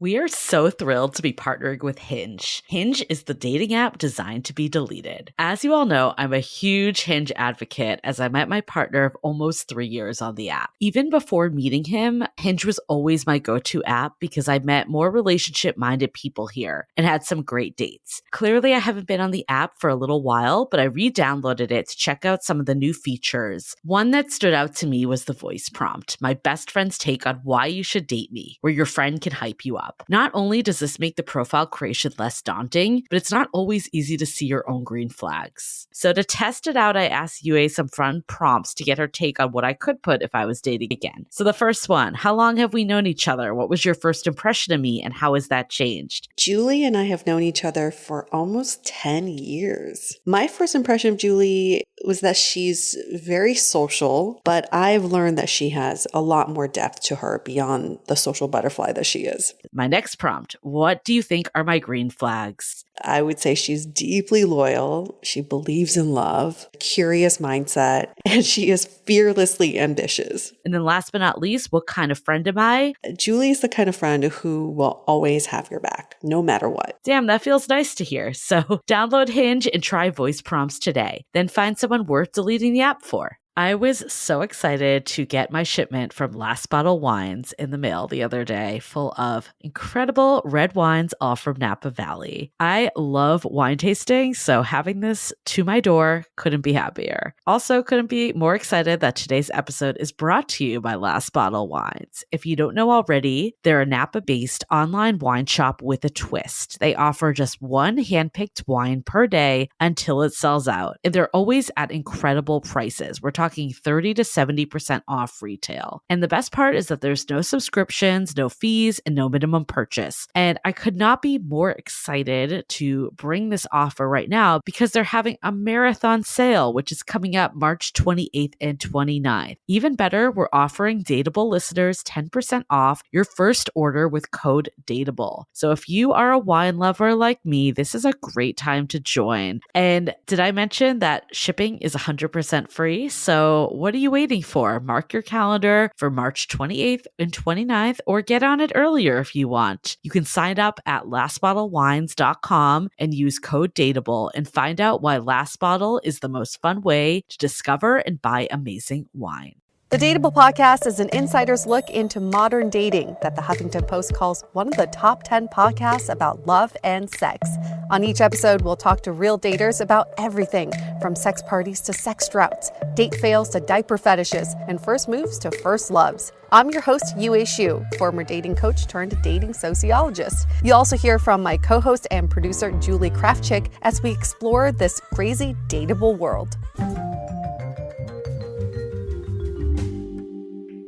We are so thrilled to be partnering with Hinge. Hinge is the dating app designed to be deleted. As you all know, I'm a huge Hinge advocate as I met my partner of almost 3 years on the app. Even before meeting him, Hinge was always my go-to app because I met more relationship-minded people here and had some great dates. Clearly, I haven't been on the app for a little while, but I re-downloaded it to check out some of the new features. One that stood out to me was the voice prompt, my best friend's take on why you should date me, where your friend can hype you up. Not only does this make the profile creation less daunting, but it's not always easy to see your own green flags. So to test it out, I asked Yue some fun prompts to get her take on what I could put if I was dating again. So the first one, how long have we known each other? What was your first impression of me and how has that changed? Julie and I have known each other for almost 10 years. My first impression of Julie was that she's very social, but I've learned that she has a lot more depth to her beyond the social butterfly that she is. My next prompt, what do you think are my green flags? I would say she's deeply loyal. She believes in love, curious mindset, and she is fearlessly ambitious. And then last but not least, what kind of friend am I? Julie is the kind of friend who will always have your back, no matter what. Damn, that feels nice to hear. So download Hinge and try voice prompts today. Then find someone worth deleting the app for. I was so excited to get my shipment from Last Bottle Wines in the mail the other day, full of incredible red wines, all from Napa Valley. I love wine tasting, so having this to my door couldn't be happier. Also, couldn't be more excited that today's episode is brought to you by Last Bottle Wines. If you don't know already, they're a Napa-based online wine shop with a twist. They offer just one handpicked wine per day until it sells out, and they're always at incredible prices. We're talking 30 to 70% off retail. And the best part is that there's no subscriptions, no fees, and no minimum purchase. And I could not be more excited to bring this offer right now because they're having a marathon sale, which is coming up March 28th and 29th. Even better, we're offering Dateable listeners 10% off your first order with code DATEABLE. So if you are a wine lover like me, this is a great time to join. And did I mention that shipping is 100% free? So what are you waiting for? Mark your calendar for March 28th and 29th or get on it earlier if you want. You can sign up at lastbottlewines.com and use code DATEABLE and find out why Last Bottle is the most fun way to discover and buy amazing wine. The Dateable podcast is an insider's look into modern dating that the Huffington Post calls one of the top 10 podcasts about love and sex. On each episode, we'll talk to real daters about everything from sex parties to sex droughts, date fails to diaper fetishes, and first moves to first loves. I'm your host, Yue Xu, former dating coach turned dating sociologist. You'll also hear from my co-host and producer, Julie Krafchick, as we explore this crazy dateable world.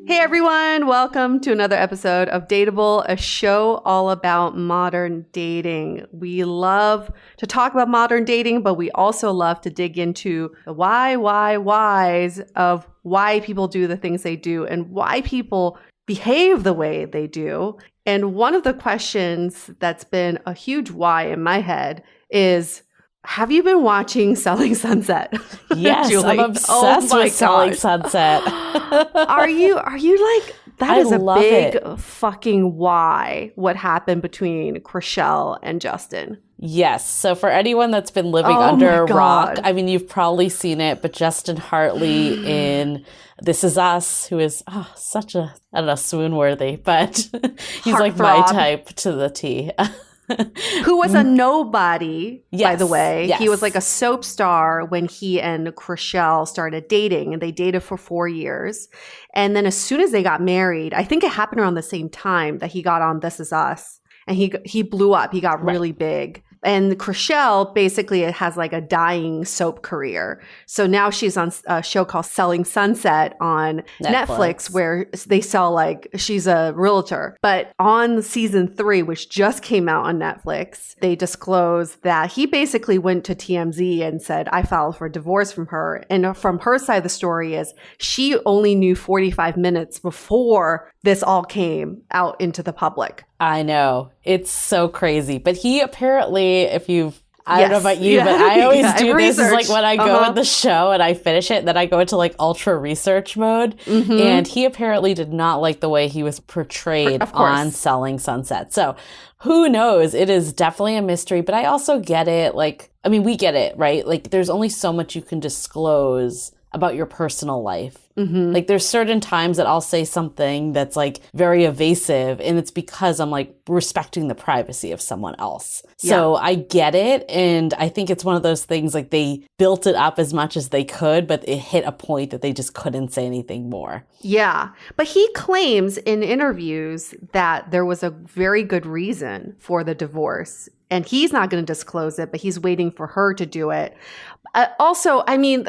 Hey everyone, welcome to another episode of Dateable, a show all about modern dating. We love to talk about modern dating, but we also love to dig into the whys of why people do the things they do and why people behave the way they do. And one of the questions that's been a huge why in my head is, have you been watching Selling Sunset? Yes, Julie? I'm obsessed with Selling Sunset. Are you like, that is a big fucking why, what happened between Chrishell and Justin. Yes. So for anyone that's been living under a rock, I mean, you've probably seen it, but Justin Hartley in This Is Us, who is such a, I don't know, swoon worthy, but he's like my type to the T. Who was a nobody, by the way. Yes. He was like a soap star when he and Chrishell started dating, and they dated for 4 years. And then as soon as they got married, I think it happened around the same time that he got on This Is Us, and he blew up. He got really big. And Chrishell basically has like a dying soap career. So now she's on a show called Selling Sunset on Netflix where they sell like, she's a realtor. But on season 3, which just came out on Netflix, they disclosed that he basically went to TMZ and said, I filed for divorce from her. And from her side of the story is she only knew 45 minutes before this all came out into the public. I know. It's so crazy. But he apparently, if you've I don't know about you, but I always do this. Is like when I go in the show and I finish it, then I go into like ultra research mode. And he apparently did not like the way he was portrayed on Selling Sunset. So who knows? It is definitely a mystery, but I also get it. Like, I mean, we get it, right? Like there's only so much you can disclose about your personal life. Like there's certain times that I'll say something that's like very evasive, and it's because I'm like respecting the privacy of someone else. So I get it. And I think it's one of those things like they built it up as much as they could, but it hit a point that they just couldn't say anything more. Yeah. But he claims in interviews that there was a very good reason for the divorce. And he's not going to disclose it, but he's waiting for her to do it. Also, I mean,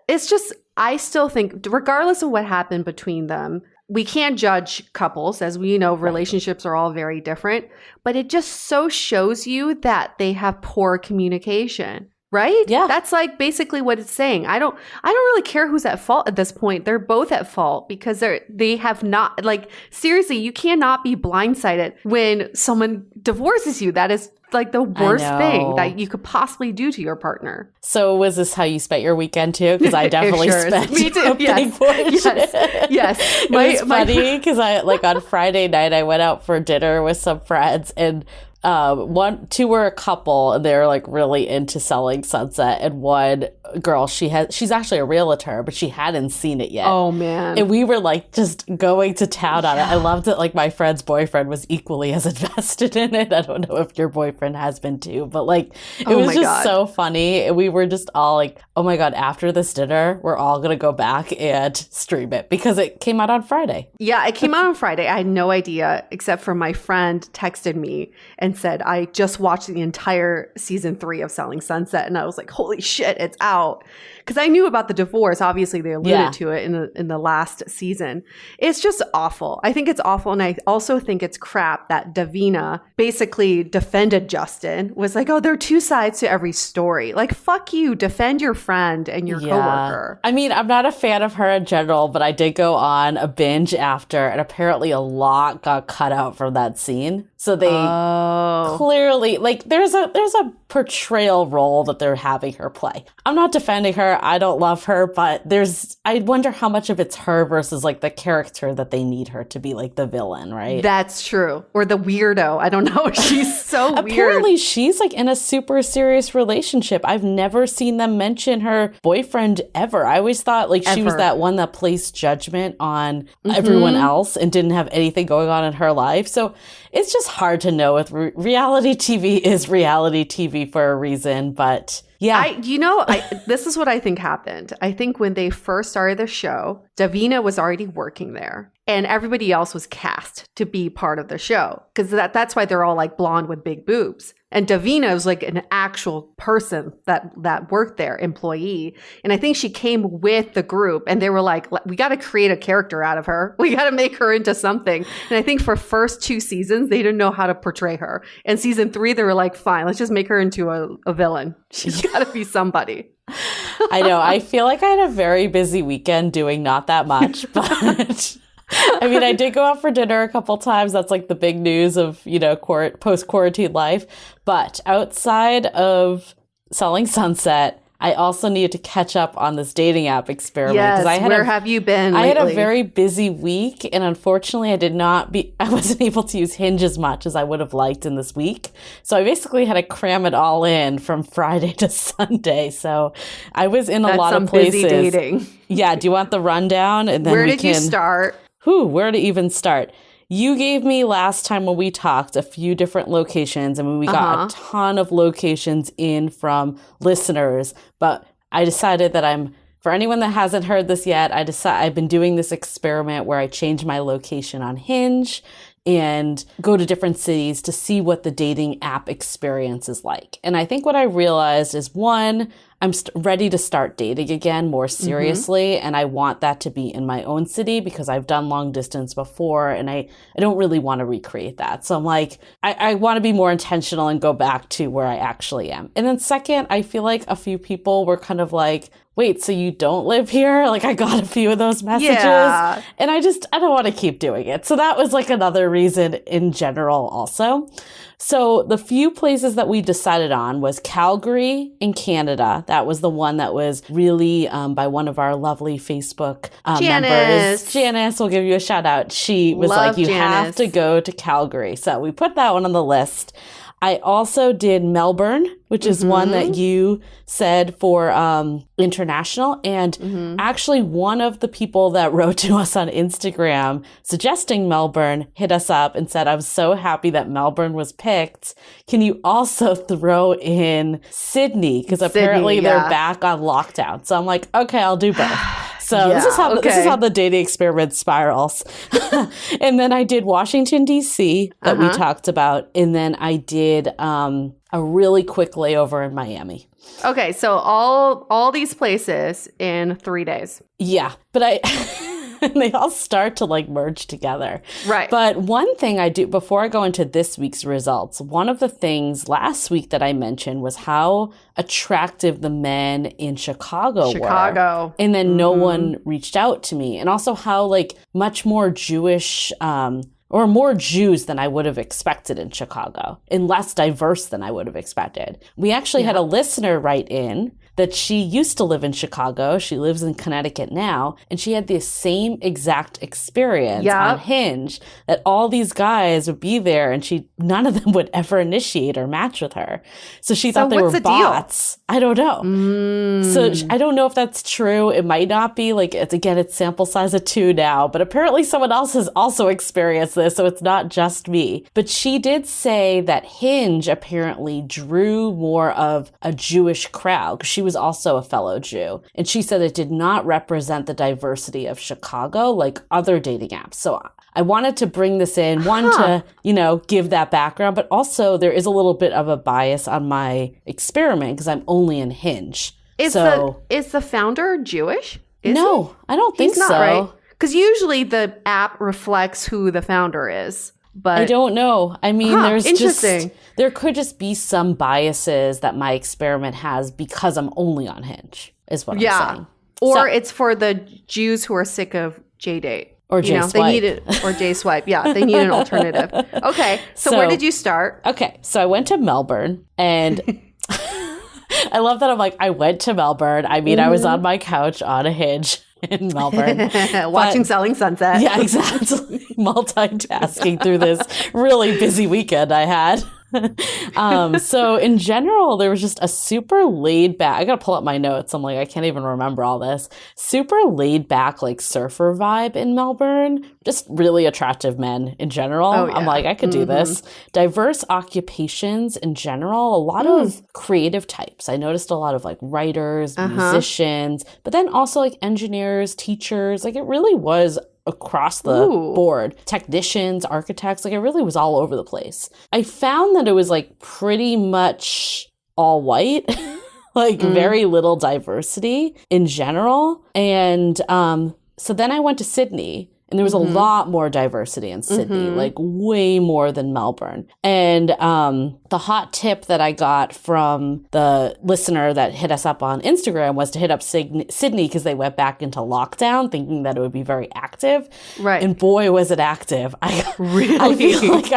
it's just, I still think, regardless of what happened between them, we can't judge couples. As we know, relationships are all very different. But it just so shows you that they have poor communication. Right? Yeah. That's like basically what it's saying. I don't really care who's at fault at this point. They're both at fault because they have not, like, seriously, you cannot be blindsided when someone divorces you. That is like the worst thing that you could possibly do to your partner. So was this how you spent your weekend too? Because I definitely spent Me too. a big portion. Yes. It was funny because I like on Friday night I went out for dinner with some friends, and two were a couple, and they're like really into Selling Sunset, and one girl, she's actually a realtor, but she hadn't seen it yet. Oh man. And we were like just going to town on it. I loved it. Like my friend's boyfriend was equally as invested in it. I don't know if your boyfriend has been too, but like it was just so funny. And we were just all like, oh my God, after this dinner, we're all going to go back and stream it because it came out on Friday. Yeah, it came out on Friday. I had no idea, except for my friend texted me and said, I just watched the entire season 3 of Selling Sunset. And I was like, holy shit, it's out. Because I knew about the divorce. Obviously, they alluded to it in the last season. It's just awful. I think it's awful. And I also think it's crap that Davina basically defended Justin, was like, oh, there are two sides to every story. Like, fuck you. Defend your friend and your coworker. I mean, I'm not a fan of her in general, but I did go on a binge after, and apparently a lot got cut out from that scene. So they clearly, like, there's a portrayal role that they're having her play. I'm not defending her. I don't love her, but I wonder how much of it's her versus like the character that they need her to be, like the villain, right? That's true. Or the weirdo. I don't know. She's so weird. Apparently she's like in a super serious relationship. I've never seen them mention her boyfriend ever. I always thought like she was that one that placed judgment on everyone else and didn't have anything going on in her life. So it's just hard to know. With reality TV is reality TV for a reason, but yeah. This is what I think happened. I think when they first started the show, Davina was already working there and everybody else was cast to be part of the show. Because that's why they're all like blonde with big boobs. And Davina was like an actual person that worked there, employee. And I think she came with the group and they were like, we got to create a character out of her. We got to make her into something. And I think for first 2 seasons, they didn't know how to portray her. And season 3, they were like, fine, let's just make her into a villain. She's got to be somebody. I know. I feel like I had a very busy weekend doing not that much, but I mean, I did go out for dinner a couple times. That's like the big news of, post-quarantine life. But outside of Selling Sunset, I also needed to catch up on this dating app experiment. Yes, where have you been lately? I had a very busy week, and unfortunately I wasn't able to use Hinge as much as I would have liked in this week. So I basically had to cram it all in from Friday to Sunday. So I was in a lot of places. Busy dating. Yeah, do you want the rundown? And then where did you start? Where to even start? You gave me last time when we talked a few different locations, and we got a ton of locations in from listeners. But I decided that for anyone that hasn't heard this yet, I've been doing this experiment where I change my location on Hinge and go to different cities to see what the dating app experience is like. And I think what I realized is, one, I'm ready to start dating again more seriously. And I want that to be in my own city because I've done long distance before and I don't really want to recreate that. So I'm like, I want to be more intentional and go back to where I actually am. And then second, I feel like a few people were kind of like, wait, so you don't live here? Like, I got a few of those messages. Yeah. And I don't want to keep doing it. So that was like another reason in general also. So the few places that we decided on was Calgary in Canada. That was the one that was really by one of our lovely Facebook members. Janice, we'll give you a shout out. She was Love like, you Janice. have to go to Calgary. So we put that one on the list. I also did Melbourne, which is one that you said for international. And actually one of the people that wrote to us on Instagram suggesting Melbourne hit us up and said, I'm so happy that Melbourne was picked. Can you also throw in Sydney? Because apparently they're back on lockdown. So I'm like, okay, I'll do both. So this is how the dating experiment spirals. And then I did Washington, D.C. that we talked about. And then I did a really quick layover in Miami. Okay, so all these places in 3 days. Yeah, but they all start to like merge together. Right. But one thing I do before I go into this week's results, one of the things last week that I mentioned was how attractive the men in Chicago were. And then no one reached out to me. And also how like much more Jewish or more Jews than I would have expected in Chicago and less diverse than I would have expected. We actually had a listener write in that she used to live in Chicago. She lives in Connecticut now. And she had the same exact experience on Hinge, that all these guys would be there and none of them would ever initiate or match with her. So she thought they were bots. Deal? I don't know. So I don't know if that's true. It might not be. Like, it's sample size of 2 now. But apparently someone else has also experienced this. So it's not just me. But she did say that Hinge apparently drew more of a Jewish crowd. She was also a fellow Jew. And she said it did not represent the diversity of Chicago like other dating apps. So I wanted to bring this in, to, give that background, but also there is a little bit of a bias on my experiment because I'm only in Hinge. Is the founder Jewish? No, I don't think so. Right? Because usually the app reflects who the founder is. But I don't know. I mean, interesting. There could just be some biases that my experiment has because I'm only on Hinge, is what I'm saying. Or it's for the Jews who are sick of J-Date. Or J-Swipe. They need it, or J-Swipe. Yeah, they need an alternative. Okay, so where did you start? Okay, so I went to Melbourne, and I love that I'm like, I went to Melbourne. I mean, I was on my couch on a Hinge in Melbourne. Watching Selling Sunset. Yeah, exactly. Multitasking through this really busy weekend I had. So in general, there was just a super laid back, I gotta pull up my notes. I'm like, I can't even remember all this. Super laid back, like surfer vibe in Melbourne. Just really attractive men in general. I'm like, I could do this. Diverse occupations in general. A lot of creative types. I noticed a lot of like writers, musicians, but then also like engineers, teachers. Like it really was across the board. Technicians, architects, like it really was all over the place. I found that it was like pretty much all white, like very little diversity in general. And so then I went to Sydney. And there was a lot more diversity in Sydney, like way more than Melbourne. And the hot tip that I got from the listener that hit us up on Instagram was to hit up Sydney because they went back into lockdown thinking that it would be very active. Right. And boy, was it active. I feel like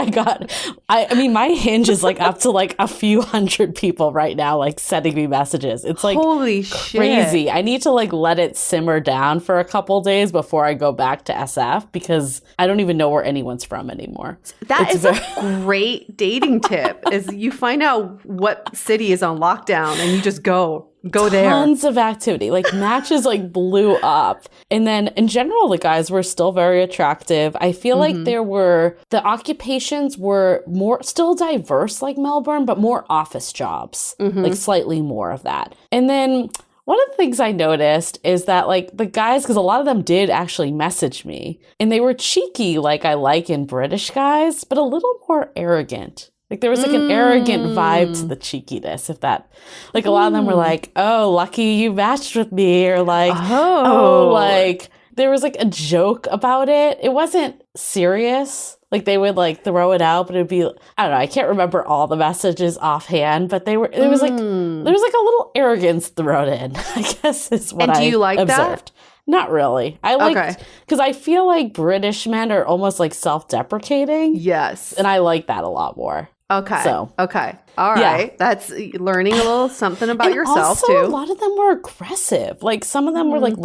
I mean, my Hinge is like up to like a few hundred people right now, like sending me messages. It's like holy crazy. Shit. I need to like let it simmer down for a couple days before I go back to SF. Because I don't even know where anyone's from anymore. That is a great dating tip, is you find out what city is on lockdown and you just go there. Tons of activity. Like matches like blew up. And then in general, the guys were still very attractive. I feel like the occupations were more still diverse like Melbourne, but more office jobs, like slightly more of that. And then one of the things I noticed is that like the guys, because a lot of them did actually message me and they were cheeky like I like in British guys, but a little more arrogant. Like there was like an arrogant vibe to the cheekiness, if that, like a lot of them were like, oh, lucky you matched with me, or like, oh, like there was like a joke about it. It wasn't serious. Like they would like throw it out, but it'd be, I don't know, I can't remember all the messages offhand, but there was like a little arrogance thrown in, I guess is what I observed. And do you like that? Not really. I like, because I feel like British men are almost like self-deprecating. Yes. And I like that a lot more. Okay. So, okay. All right. Yeah. That's learning a little something about yourself also, too. A lot of them were aggressive. Like some of them were like,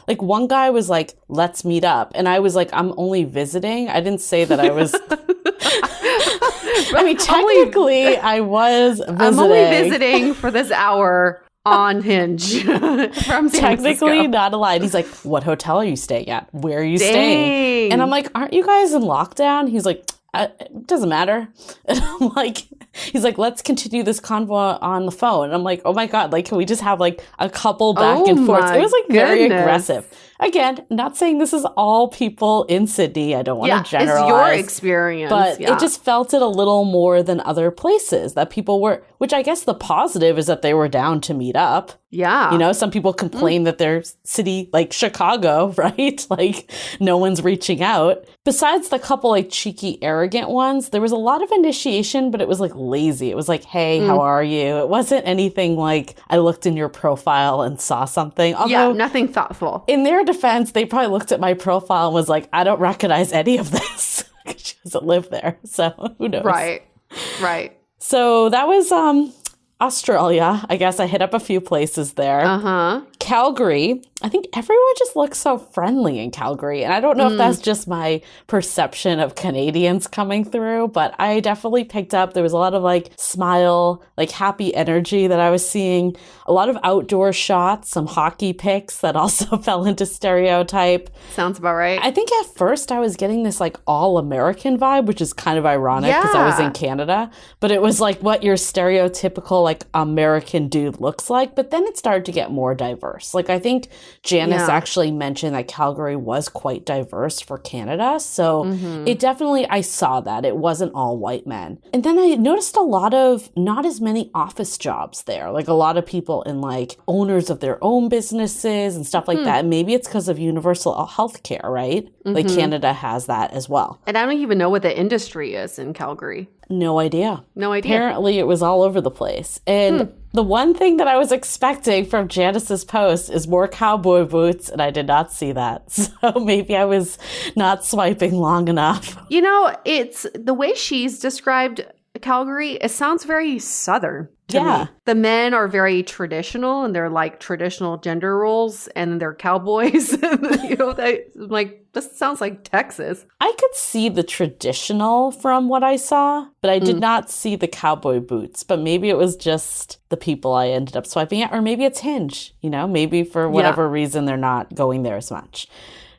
like one guy was like, let's meet up. And I was like, I'm only visiting. I didn't say that I was. I mean, technically I was visiting. I'm only visiting for this hour on Hinge from San Technically Francisco. Not allowed. He's like, what hotel are you staying at? Where are you staying? And I'm like, aren't you guys in lockdown? He's like, it doesn't matter. And I'm like, he's like, let's continue this convo on the phone. And I'm like, oh my God, like, can we just have like a couple back and forth? It was like very aggressive. Again, not saying this is all people in Sydney. I don't want to generalize. It's your experience. But it just felt it a little more than other places that people were, which I guess the positive is that they were down to meet up. Yeah. You know, some people complain that their city, like Chicago, right? Like no one's reaching out. Besides the couple like cheeky, arrogant ones, there was a lot of initiation, but it was like lazy. It was like, hey, how are you? It wasn't anything like I looked in your profile and saw something. Although, nothing thoughtful. In their defense, they probably looked at my profile and was like, I don't recognize any of this. She doesn't live there. So who knows? Right. So that was Australia. I guess I hit up a few places there. Calgary. I think everyone just looks so friendly in Calgary. And I don't know if that's just my perception of Canadians coming through, but I definitely picked up there was a lot of like smile, like happy energy that I was seeing. A lot of outdoor shots, some hockey pics that also fell into stereotype. Sounds about right. I think at first I was getting this like all-American vibe, which is kind of ironic because I was in Canada. But it was like what your stereotypical like American dude looks like. But then it started to get more diverse. Like I think Janice actually mentioned that Calgary was quite diverse for Canada. So it definitely, I saw that. It wasn't all white men. And then I noticed a lot of not as many office jobs there. Like a lot of people in like owners of their own businesses and stuff like that. Maybe it's because of universal healthcare, right? Like Canada has that as well. And I don't even know what the industry is in Calgary. No idea. No idea. Apparently it was all over the place. And the one thing that I was expecting from Janice's post is more cowboy boots, and I did not see that. So maybe I was not swiping long enough. You know, it's the way she's described Calgary, it sounds very Southern to me. The men are very traditional and they're like traditional gender roles and they're cowboys. You know, like, this sounds like Texas. I could see the traditional from what I saw, but I did not see the cowboy boots. But maybe it was just the people I ended up swiping at, or maybe it's Hinge, you know, maybe for whatever reason they're not going there as much.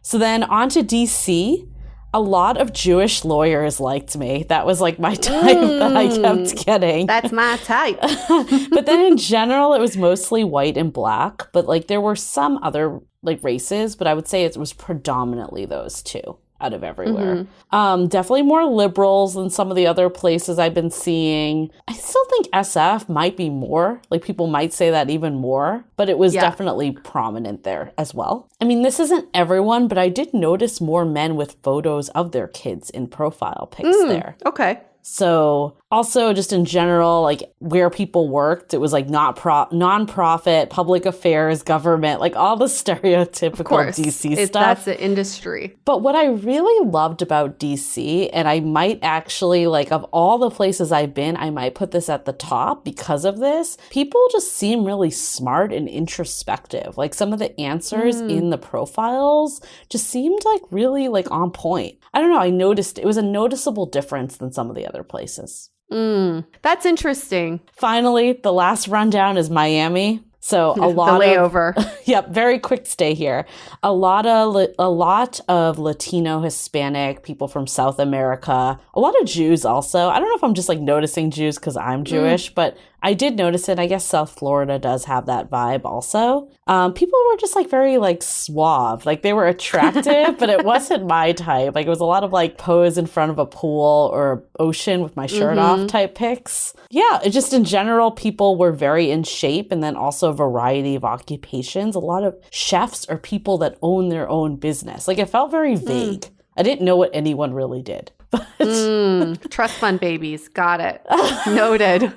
So then on to DC. A lot of Jewish lawyers liked me. That was like my type that I kept getting. That's my type. But then in general, it was mostly white and black. But like there were some other like races, but I would say it was predominantly those two out of everywhere. Definitely more liberals than some of the other places I've been seeing. I still think SF might be more. Like people might say that even more, but it was definitely prominent there as well. I mean, this isn't everyone, but I did notice more men with photos of their kids in profile pics there. Okay. So also just in general, like where people worked, it was like non-profit, public affairs, government, like all the stereotypical DC stuff. That's the industry. But what I really loved about DC, and I might actually, like of all the places I've been, I might put this at the top because of this. People just seem really smart and introspective. Like some of the answers in the profiles just seemed like really like on point. I don't know. I noticed it was a noticeable difference than some of the other places. That's interesting. Finally, the last rundown is Miami. So a lot the layover. Yep, very quick stay here. A lot of Latino, Hispanic people from South America. A lot of Jews also. I don't know if I'm just like noticing Jews because I'm Jewish, but I did notice it. I guess South Florida does have that vibe also. People were just like very like suave. Like they were attractive, but it wasn't my type. Like it was a lot of like pose in front of a pool or ocean with my shirt off type pics. Yeah, it just in general, people were very in shape, and then also a variety of occupations. A lot of chefs or people that own their own business. Like it felt very vague. I didn't know what anyone really did. But trust fund babies. Got it. Noted.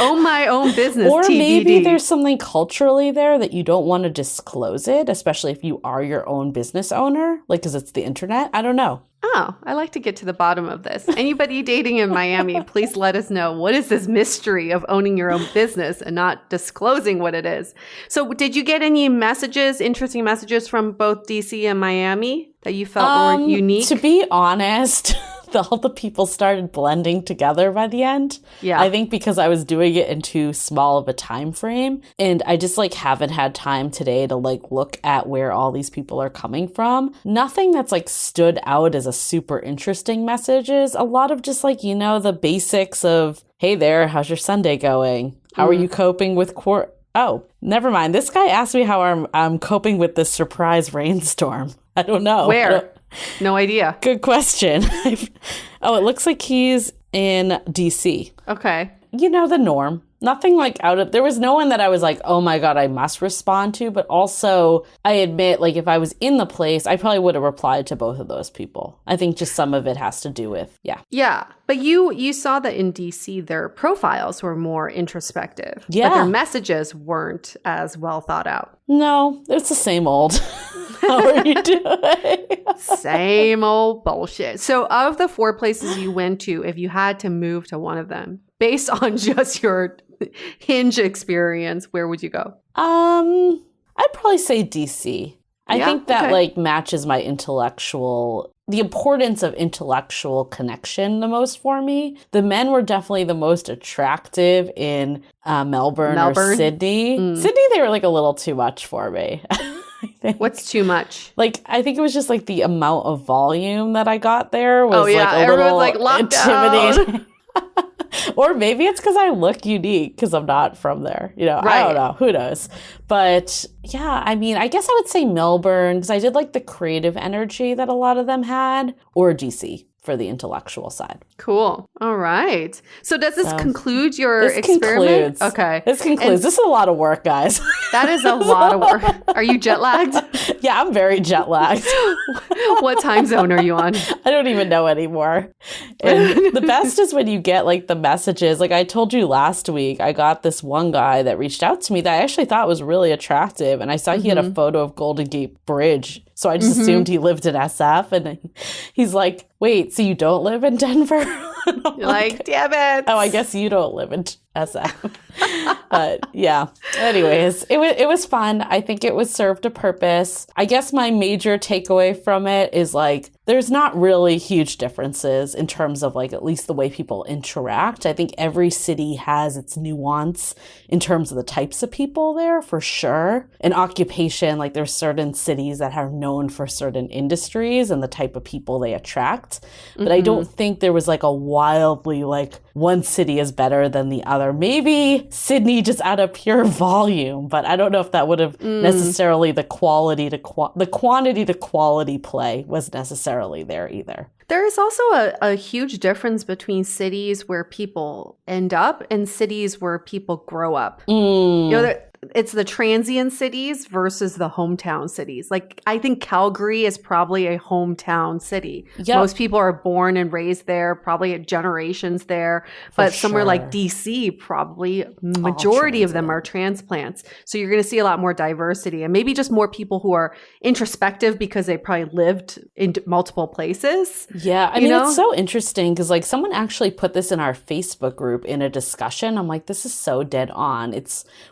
Own my own business. Or TBD. maybe there's something culturally there that you don't want to disclose it, especially if you are your own business owner, like because it's the internet. I don't know. Oh, I like to get to the bottom of this. Anybody dating in Miami, please let us know. What is this mystery of owning your own business and not disclosing what it is? So did you get any messages, interesting messages from both DC and Miami that you felt were unique? To be honest, all the people started blending together by the end. Yeah. I think because I was doing it in too small of a time frame, and I just like haven't had time today to like look at where all these people are coming from. Nothing that's like stood out as a super interesting messages. A lot of just like, you know, the basics of, hey there, how's your Sunday going? How are you coping with Oh, never mind. This guy asked me how I'm coping with this surprise rainstorm. I don't know. Where? No idea. Good question. Oh, it looks like he's in DC. Okay. You know, the norm. Nothing like there was no one that I was like, oh my God, I must respond to. But also, I admit, like, if I was in the place, I probably would have replied to both of those people. I think just some of it has to do with, yeah. Yeah. But you saw that in DC, their profiles were more introspective. Yeah. But their messages weren't as well thought out. No, it's the same old. How are you doing? Same old bullshit. So of the 4 places you went to, if you had to move to one of them, based on just your Hinge experience, where would you go? I'd probably say DC. I think that like matches my the importance of intellectual connection the most for me. The men were definitely the most attractive in Melbourne or Sydney. Sydney, they were like a little too much for me. What's too much? Like, I think it was just like the amount of volume that I got there was like a everyone's little like intimidating. Or maybe it's because I look unique because I'm not from there. You know, right. I don't know. Who knows? But yeah, I mean, I guess I would say Melbourne because I did like the creative energy that a lot of them had, or DC for the intellectual side. Cool. All right. So does this conclude your this experiment? Concludes. Okay. This concludes. And this is a lot of work, guys. That is a lot of work. Are you jet lagged? Yeah, I'm very jet lagged. What time zone are you on? I don't even know anymore. And the best is when you get like the messages. Like I told you last week, I got this one guy that reached out to me that I actually thought was really attractive. And I saw he had a photo of Golden Gate Bridge. So I just assumed he lived in SF. And he's like, wait, so you don't live in Denver? You're like, damn it. Oh, I guess you don't live in SF. But yeah, anyways, it was fun. I think it was served a purpose. I guess my major takeaway from it is like, there's not really huge differences in terms of like at least the way people interact. I think every city has its nuance in terms of the types of people there for sure. And occupation, like there's certain cities that are known for certain industries and the type of people they attract. But I don't think there was like a wildly like one city is better than the other. Maybe Sydney just out of pure volume, but I don't know if that would have necessarily the quantity to quality play was necessarily there either. There is also a huge difference between cities where people end up and cities where people grow up. You know, it's the transient cities versus the hometown cities. Like, I think Calgary is probably a hometown city. Yep. Most people are born and raised there, probably generations there. But somewhere like DC, probably majority of them are transplants. So you're going to see a lot more diversity and maybe just more people who are introspective because they probably lived in multiple places. Yeah, I mean, it's so interesting because like someone actually put this in our Facebook group in a discussion. I'm like, this is so dead on.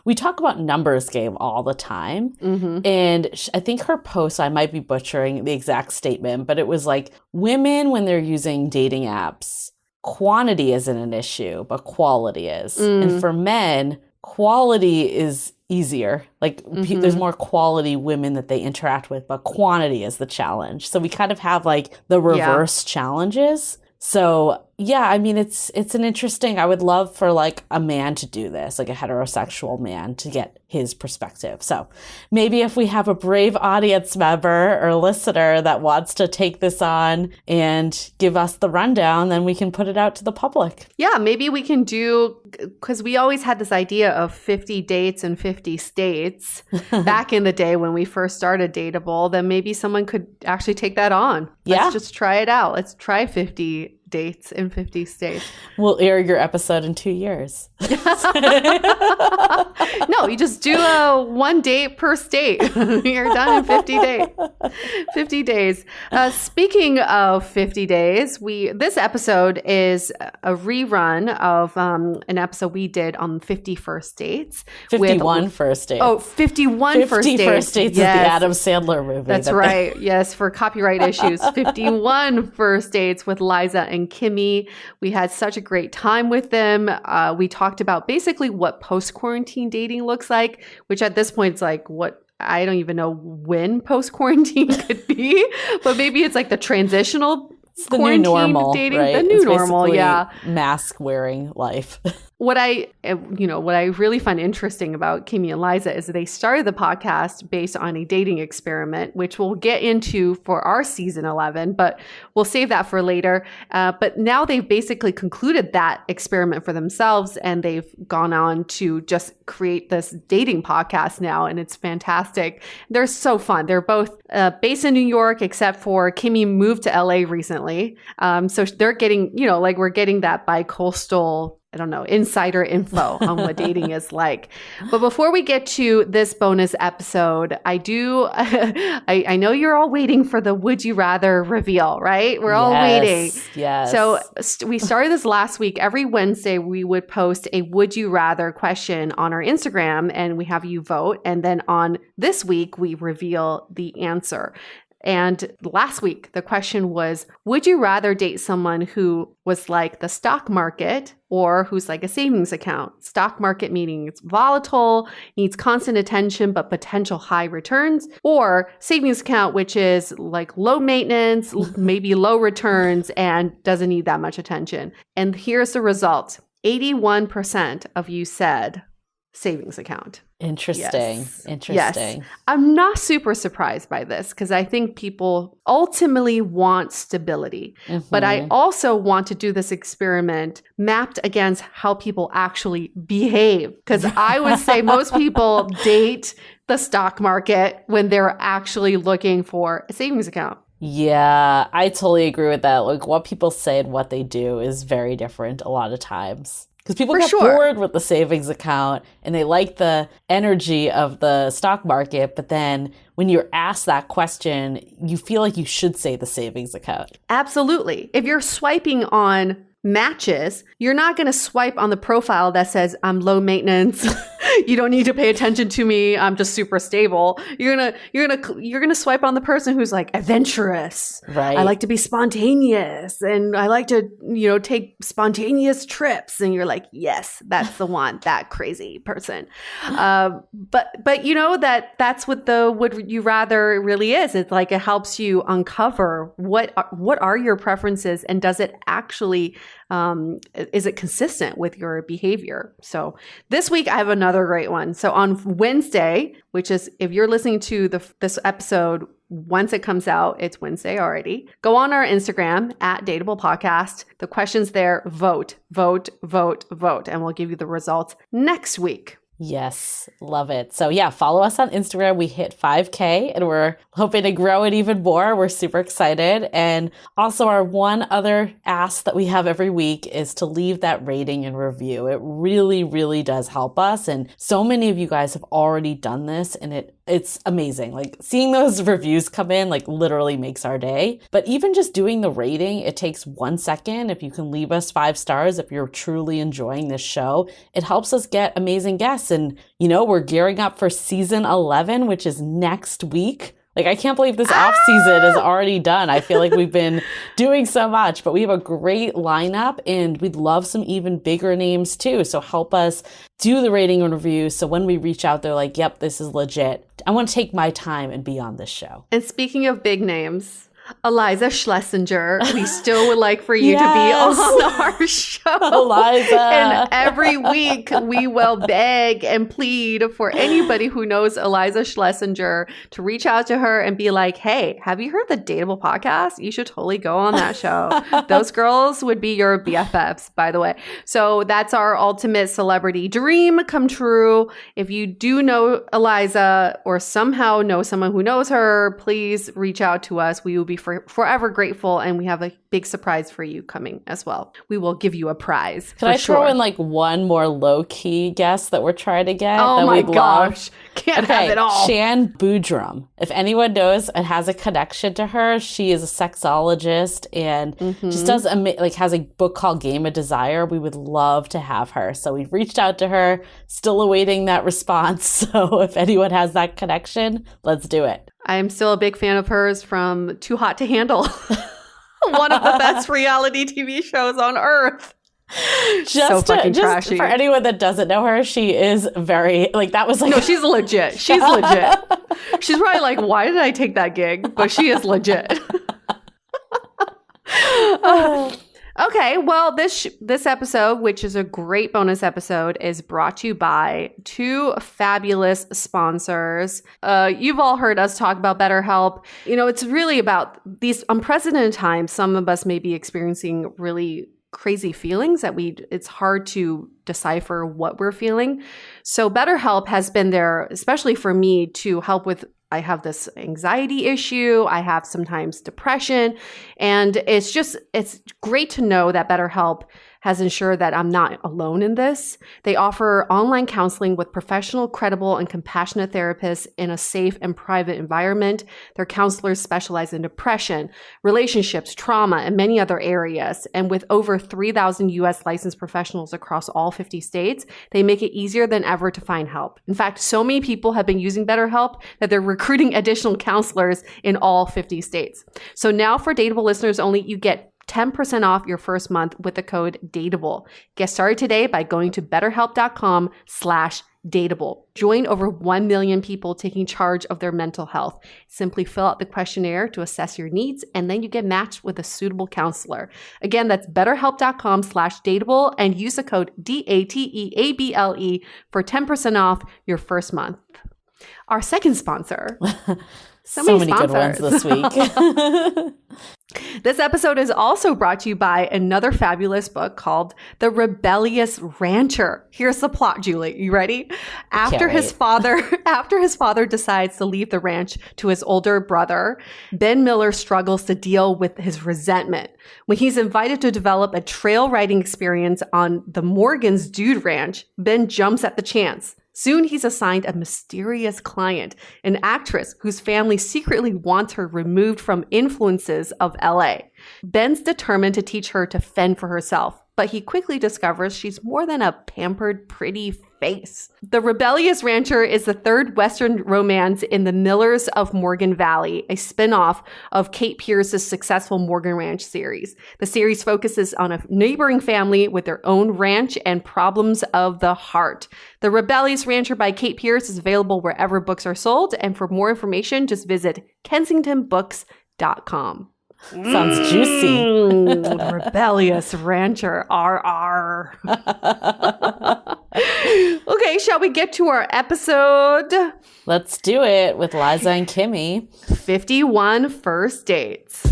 We talk about numbers game all the time. And I think her post, I might be butchering the exact statement, but it was like women, when they're using dating apps, quantity isn't an issue, but quality is. And for men, quality is easier. Like there's more quality women that they interact with, but quantity is the challenge. So we kind of have like the reverse challenges. So yeah, I mean, it's an interesting, I would love for like a man to do this, like a heterosexual man to get his perspective. So maybe if we have a brave audience member or listener that wants to take this on and give us the rundown, then we can put it out to the public. Yeah, maybe we can do, because we always had this idea of 50 dates in 50 states back in the day when we first started Dateable, then maybe someone could actually take that on. Let's just try it out. Let's try 50 dates in 50 states. We'll air your episode in 2 years. No, you just do one date per state. You're done in 50 days. Speaking of 50 days, this episode is a rerun of an episode we did on 50 first dates. 51 first dates. Oh, 51 first dates. 50 first dates yes. is the Adam Sandler movie. That's right. Yes, for copyright issues. 51 first dates with Liza and Kimmy. We had such a great time with them. We talked about basically what post-quarantine dating looks like, which at this point is like what I don't even know when post-quarantine could be, but maybe it's like the transitional it's the new normal, dating, right? The new normal, yeah. Mask wearing life. What I really find interesting about Kimmy and Liza is they started the podcast based on a dating experiment, which we'll get into for our season 11, but we'll save that for later. But now they've basically concluded that experiment for themselves, and they've gone on to just create this dating podcast now, and it's fantastic. They're so fun. They're both based in New York, except for Kimmy moved to LA recently. So they're getting, we're getting that bi-coastal, insider info on what dating is like. But before we get to this bonus episode, I know you're all waiting for the would you rather reveal, right? We're all waiting. Yes. So we started this last week. Every Wednesday, we would post a would you rather question on our Instagram, and we have you vote. And then on this week, we reveal the answer. And last week, the question was, would you rather date someone who was like the stock market or who's like a savings account? Stock market meaning it's volatile, needs constant attention, but potential high returns, or savings account, which is like low maintenance, maybe low returns, and doesn't need that much attention. And here's the result. 81% of you said savings account. Interesting. Yes. I'm not super surprised by this because I think people ultimately want stability. Mm-hmm. But I also want to do this experiment mapped against how people actually behave. Because I would say most people date the stock market when they're actually looking for a savings account. Yeah, I totally agree with that. Like what people say and what they do is very different a lot of times. Because people get bored with the savings account and they like the energy of the stock market. But then when you're asked that question, you feel like you should say the savings account. Absolutely. If you're swiping on matches, you're not going to swipe on the profile that says, I'm low maintenance. You don't need to pay attention to me. I'm just super stable. You're gonna swipe on the person who's like adventurous. Right. I like to be spontaneous, and I like to take spontaneous trips. And you're like, yes, that's the one. That crazy person. But that's what the would you rather really is. It's like it helps you uncover what are your preferences, and does it actually is it consistent with your behavior? So this week I have another great one. So on Wednesday, which is if you're listening to this episode once it comes out, it's Wednesday already. Go on our Instagram at Dateable Podcast. The questions there, vote, and we'll give you the results next week. Yes, love it. So yeah, follow us on Instagram. We hit 5K and we're hoping to grow it even more. We're super excited. And also our one other ask that we have every week is to leave that rating and review. It really, really does help us. And so many of you guys have already done this, and it's amazing. Like seeing those reviews come in like literally makes our day. But even just doing the rating, it takes 1 second. If you can leave us 5 stars, if you're truly enjoying this show, it helps us get amazing guests. And, we're gearing up for season 11, which is next week. Like, I can't believe this off season is already done. I feel like we've been doing so much, but we have a great lineup and we'd love some even bigger names too. So help us do the rating and review. So when we reach out, they're like, yep, this is legit. I want to take my time and be on this show. And speaking of big names, Eliza Schlesinger, we still would like for you to be on our show. Eliza. And every week we will beg and plead for anybody who knows Eliza Schlesinger to reach out to her and be like, hey, have you heard the Dateable podcast? You should totally go on that show. Those girls would be your BFFs, by the way. So that's our ultimate celebrity dream come true. If you do know Eliza or somehow know someone who knows her, please reach out to us. We will be forever grateful, and we have a big surprise for you coming as well. We will give you a prize. Can I throw in like one more low-key guest that we're trying to get? Oh that my we'd gosh. Love? Can't have it all. Shan Boodram. If anyone knows and has a connection to her, she is a sexologist and just does has a book called Game of Desire. We would love to have her. So we've reached out to her, still awaiting that response. So if anyone has that connection, let's do it. I am still a big fan of hers from Too Hot to Handle. One of the best reality TV shows on earth. Just for anyone that doesn't know her, she is very that was like no, she's legit. She's legit. She's probably like, why did I take that gig? But she is legit. Okay, well, this episode, which is a great bonus episode, is brought to you by two fabulous sponsors. You've all heard us talk about BetterHelp. It's really about these unprecedented times. Some of us may be experiencing really crazy feelings that it's hard to decipher what we're feeling. So BetterHelp has been there, especially for me, to help with I have this anxiety issue. I have sometimes depression. And it's great to know that BetterHelp has ensured that I'm not alone in this. They offer online counseling with professional, credible, and compassionate therapists in a safe and private environment. Their counselors specialize in depression, relationships, trauma, and many other areas. And with over 3,000 U.S. licensed professionals across all 50 states, they make it easier than ever to find help. In fact, so many people have been using BetterHelp that they're recruiting additional counselors in all 50 states. So now for Dateable listeners only, you get 10% off your first month with the code DATEABLE. Get started today by going to betterhelp.com/dateable. Join over 1 million people taking charge of their mental health. Simply fill out the questionnaire to assess your needs, and then you get matched with a suitable counselor. Again, that's betterhelp.com/dateable and use the code DATEABLE for 10% off your first month. Our second sponsor. So many good ones this week. This episode is also brought to you by another fabulous book called The Rebellious Rancher. Here's the plot, Julie. You ready? After his father decides to leave the ranch to his older brother, Ben Miller struggles to deal with his resentment. When he's invited to develop a trail riding experience on the Morgan's Dude Ranch, Ben jumps at the chance. Soon he's assigned a mysterious client, an actress whose family secretly wants her removed from influences of LA. Ben's determined to teach her to fend for herself, but he quickly discovers she's more than a pampered, pretty face. The Rebellious Rancher is the third Western romance in the Millers of Morgan Valley, a spin-off of Kate Pierce's successful Morgan Ranch series. The series focuses on a neighboring family with their own ranch and problems of the heart. The Rebellious Rancher by Kate Pierce is available wherever books are sold, and for more information, just visit kensingtonbooks.com. Sounds juicy. Rebellious Rancher. RR. Okay, shall we get to our episode? Let's do it with Liza and Kimmy. 51 First Dates.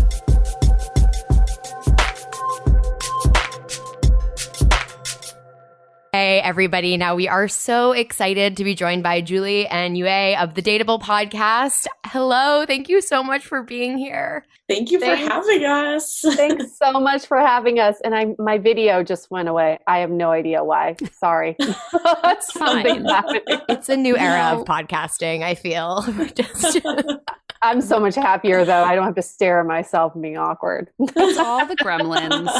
Hey, everybody. Now, we are so excited to be joined by Julie and Yue of the Dateable podcast. Hello. Thank you so much for being here. Thank you for having us. Thanks so much for having us. And my video just went away. I have no idea why. Sorry. That's fine. It's a new era of podcasting, I feel. I'm so much happier, though. I don't have to stare at myself and being awkward. It's all the gremlins.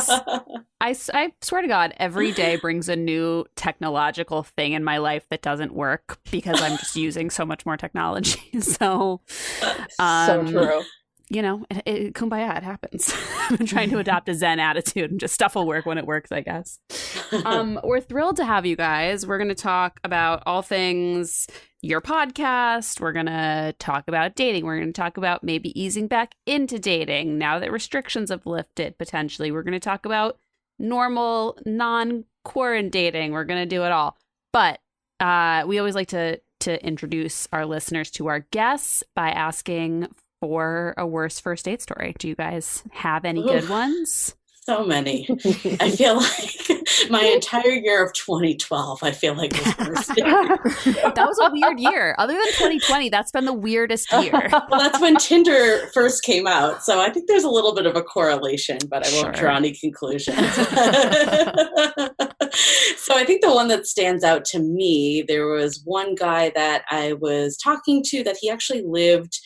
I swear to God, every day brings a new technological thing in my life that doesn't work because I'm just using so much more technology. So so true. kumbaya, it happens. I'm trying to adopt a Zen attitude and just stuff will work when it works, I guess. We're thrilled to have you guys. We're going to talk about all things your podcast. We're going to talk about dating. We're going to talk about maybe easing back into dating now that restrictions have lifted, potentially. We're going to talk about normal, non-quarantine dating. We're going to do it all. But we always like to introduce our listeners to our guests by asking for a worst first date story. Do you guys have any good ones? So many. I feel like my entire year of 2012, I feel like was worst. That was a weird year. Other than 2020, that's been the weirdest year. Well, that's when Tinder first came out. So I think there's a little bit of a correlation, but I won't draw any conclusions. So I think the one that stands out to me, there was one guy that I was talking to that he actually lived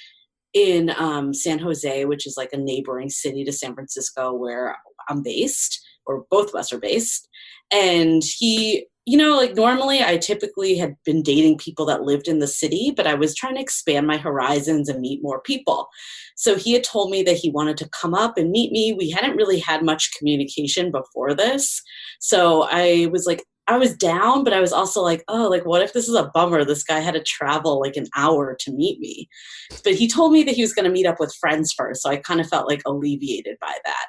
in San Jose, which is like a neighboring city to San Francisco where I'm based, or both of us are based. And he, like normally I typically had been dating people that lived in the city, but I was trying to expand my horizons and meet more people. So he had told me that he wanted to come up and meet me. We hadn't really had much communication before this. So I was down, but I was also like, oh, like, what if this is a bummer? This guy had to travel like an hour to meet me. But he told me that he was going to meet up with friends first. So I kind of felt like alleviated by that.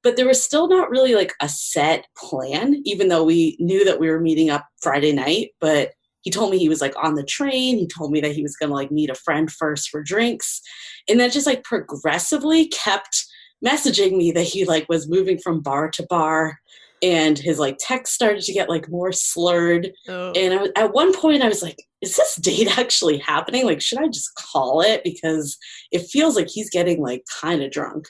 But there was still not really like a set plan, even though we knew that we were meeting up Friday night. But he told me he was like on the train. He told me that he was going to like meet a friend first for drinks. And then just like progressively kept messaging me that he like was moving from bar to bar. And his like text started to get like more slurred. Oh. And at one point I was like, is this date actually happening? Like, should I just call it? Because it feels like he's getting like kind of drunk.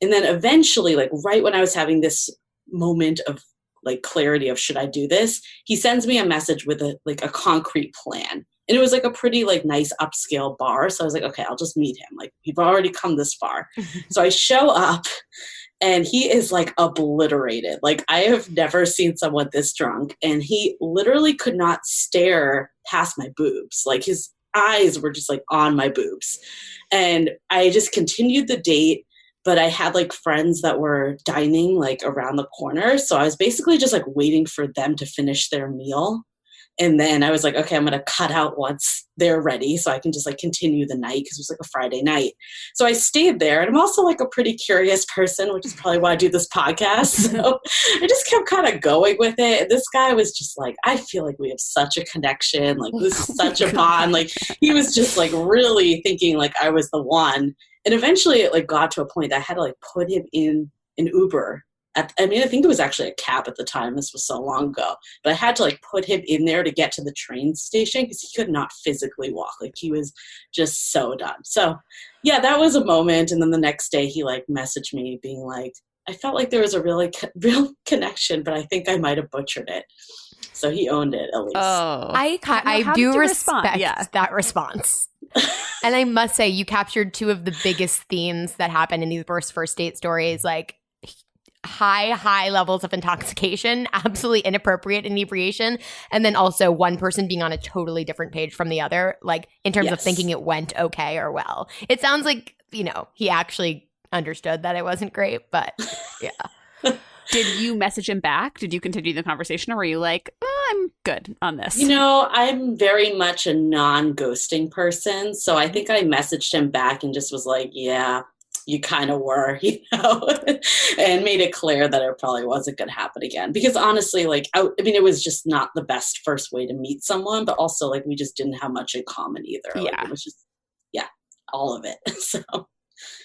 And then eventually, like right when I was having this moment of like clarity of should I do this, he sends me a message with a concrete plan. And it was like a pretty like nice upscale bar. So I was like, okay, I'll just meet him. Like we've already come this far. So I show up and he is like obliterated. Like I have never seen someone this drunk. And he literally could not stare past my boobs. Like his eyes were just like on my boobs. And I just continued the date. But I had like friends that were dining like around the corner. So I was basically just like waiting for them to finish their meal. And then I was like, okay, I'm going to cut out once they're ready so I can just like continue the night because it was like a Friday night. So I stayed there. And I'm also like a pretty curious person, which is probably why I do this podcast. So I just kept kind of going with it. And this guy was just like, I feel like we have such a connection. Like this is such a bond. Like he was just like really thinking like I was the one. And eventually it like got to a point that I had to like put him in an Uber. I think it was actually a cab at the time. This was so long ago. But I had to like put him in there to get to the train station because he could not physically walk. Like he was just so done. So yeah, that was a moment. And then the next day he like messaged me being like, I felt like there was a real connection, but I think I might have butchered it. So he owned it at least. Oh, I do respect that response. And I must say, you captured two of the biggest themes that happen in these worst first date stories, like high levels of intoxication, absolutely inappropriate inebriation, and then also one person being on a totally different page from the other, like in terms of thinking it went okay or well. It sounds like, he actually understood that it wasn't great, but yeah. Did you message him back? Did you continue the conversation, or were you like, I'm good on this? I'm very much a non-ghosting person. So I think I messaged him back and just was like, yeah, you kind of were, and made it clear that it probably wasn't going to happen again. Because honestly, like, it was just not the best first way to meet someone, but also like we just didn't have much in common either. Yeah. Like, it was just, all of it. So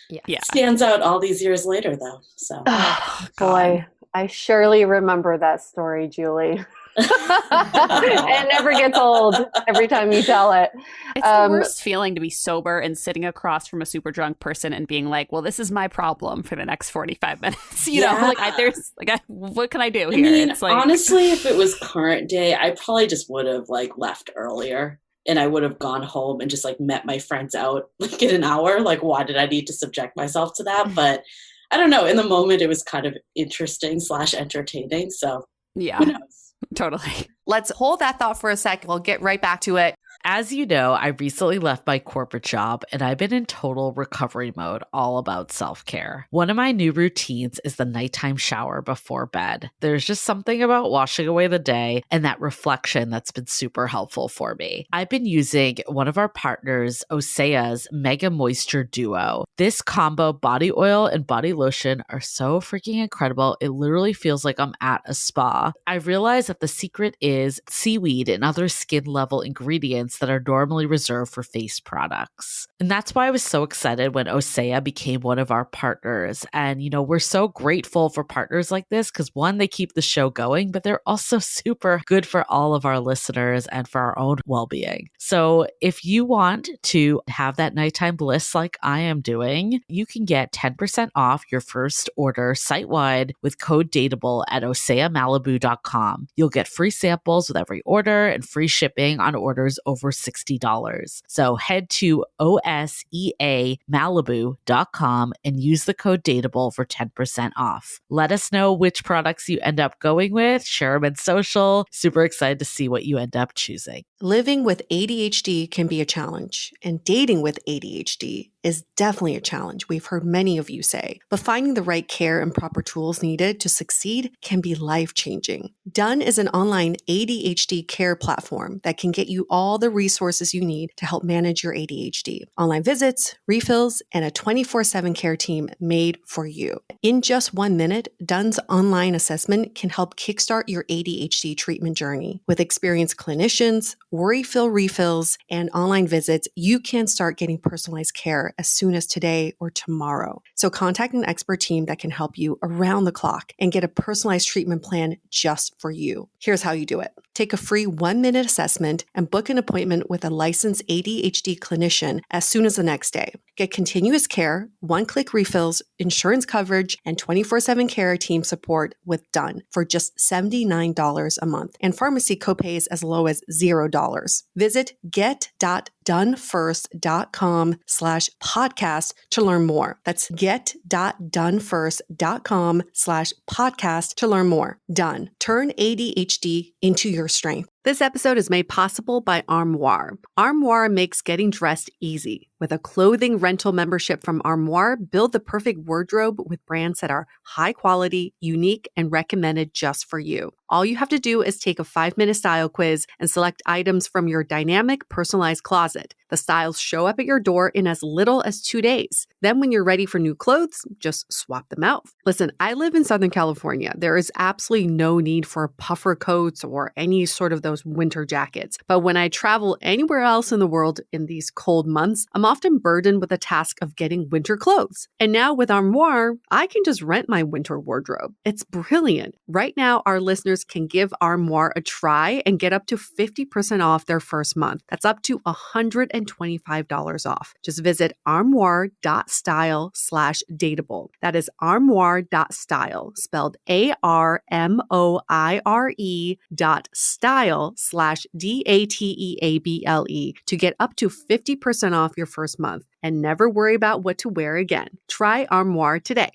yeah. Stands out all these years later though. So oh, boy, I surely remember that story, Julie. It never gets old every time you tell it. It's the worst feeling to be sober and sitting across from a super drunk person and being like, well, this is my problem for the next 45 minutes. You know, like what can I do here? I mean, it's like, honestly, if it was current day, I probably just would have like left earlier. And I would have gone home and just like met my friends out like in an hour. Like, why did I need to subject myself to that? But I don't know. In the moment, it was kind of interesting / entertaining. So yeah, who knows? Totally. Let's hold that thought for a second. We'll get right back to it. As you know, I recently left my corporate job and I've been in total recovery mode, all about self-care. One of my new routines is the nighttime shower before bed. There's just something about washing away the day and that reflection that's been super helpful for me. I've been using one of our partners, Osea's Mega Moisture Duo. This combo body oil and body lotion are so freaking incredible. It literally feels like I'm at a spa. I realized that the secret is seaweed and other skin level ingredients that are normally reserved for face products. And that's why I was so excited when Osea became one of our partners. And, we're so grateful for partners like this because one, they keep the show going, but they're also super good for all of our listeners and for our own well-being. So if you want to have that nighttime bliss like I am doing, you can get 10% off your first order site-wide with code DATEABLE at oseamalibu.com. You'll get free samples with every order and free shipping on orders over $60. So head to oseamalibu.com and use the code DATEABLE for 10% off. Let us know which products you end up going with. Share them in social. Super excited to see what you end up choosing. Living with ADHD can be a challenge, and dating with ADHD is definitely a challenge, we've heard many of you say. But finding the right care and proper tools needed to succeed can be life-changing. Done is an online ADHD care platform that can get you all the resources you need to help manage your ADHD. Online visits, refills, and a 24/7 care team made for you. In just 1 minute, Done's online assessment can help kickstart your ADHD treatment journey. With experienced clinicians, worry-fill refills, and online visits, you can start getting personalized care as soon as today or tomorrow. So contact an expert team that can help you around the clock and get a personalized treatment plan just for you. Here's how you do it. Take a free 1-minute assessment and book an appointment with a licensed ADHD clinician as soon as the next day. Get continuous care, one-click refills, insurance coverage, and 24/7 care team support with Done for just $79 a month, and pharmacy copays as low as $0. Visit get.donefirst.com/podcast to learn more. That's get.donefirst.com/podcast to learn more. Done. Turn ADHD into your strength. This episode is made possible by Armoire. Armoire makes getting dressed easy. With a clothing rental membership from Armoire, build the perfect wardrobe with brands that are high quality, unique, and recommended just for you. All you have to do is take a 5-minute style quiz and select items from your dynamic, personalized closet. The styles show up at your door in as little as 2 days. Then when you're ready for new clothes, just swap them out. Listen, I live in Southern California. There is absolutely no need for puffer coats or any sort of those winter jackets. But when I travel anywhere else in the world in these cold months, I'm often burdened with the task of getting winter clothes. And now with Armoire, I can just rent my winter wardrobe. It's brilliant. Right now, our listeners can give Armoire a try and get up to 50% off their first month. That's up to $125 off. Just visit armoire.style/dateable. That is armoire.style, spelled ARMOIRE.style/DATEABLE to get up to 50% off your first month and never worry about what to wear again. Try Armoire today.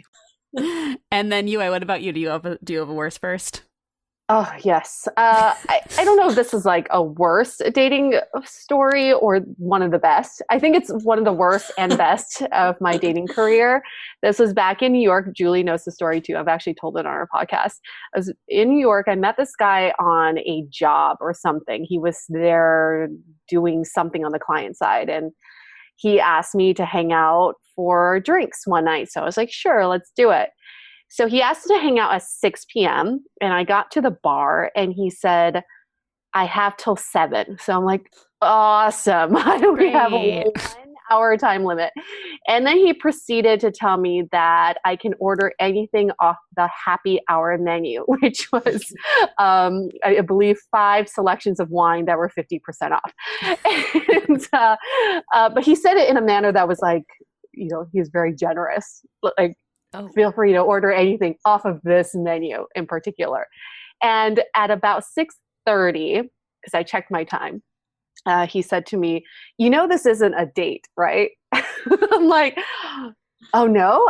And then what about you? Do you have a worst first? Oh, yes. I don't know if this is like a worst dating story or one of the best. I think it's one of the worst and best of my dating career. This was back in New York. Julie knows the story too. I've actually told it on our podcast. I was in New York. I met this guy on a job or something. He was there doing something on the client side, and he asked me to hang out for drinks one night. So I was like, sure, let's do it. So he asked to hang out at 6 p.m. and I got to the bar and he said, I have till 7. So I'm like, awesome. I only have a 1-hour time limit. And then he proceeded to tell me that I can order anything off the happy hour menu, which was, I believe, 5 selections of wine that were 50% off. And, but he said it in a manner that was like, he was very generous. Like, feel free to order anything off of this menu in particular. And at about 6:30, because I checked my time, he said to me, this isn't a date, right? I'm like, oh no,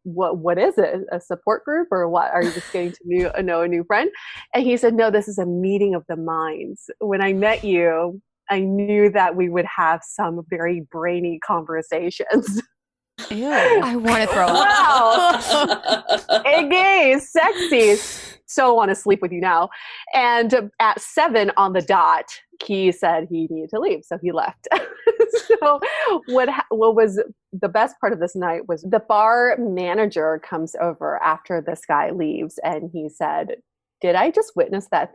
what is it? A support group or what? Are you just getting to know a new friend? And he said, no, this is a meeting of the minds. When I met you, I knew that we would have some very brainy conversations. Ew. I want to throw up. Wow. Hey, gay, sexy. So want to sleep with you now. And at 7 on the dot, he said he needed to leave. So he left. So what was the best part of this night was the bar manager comes over after this guy leaves. And he said, did I just witness that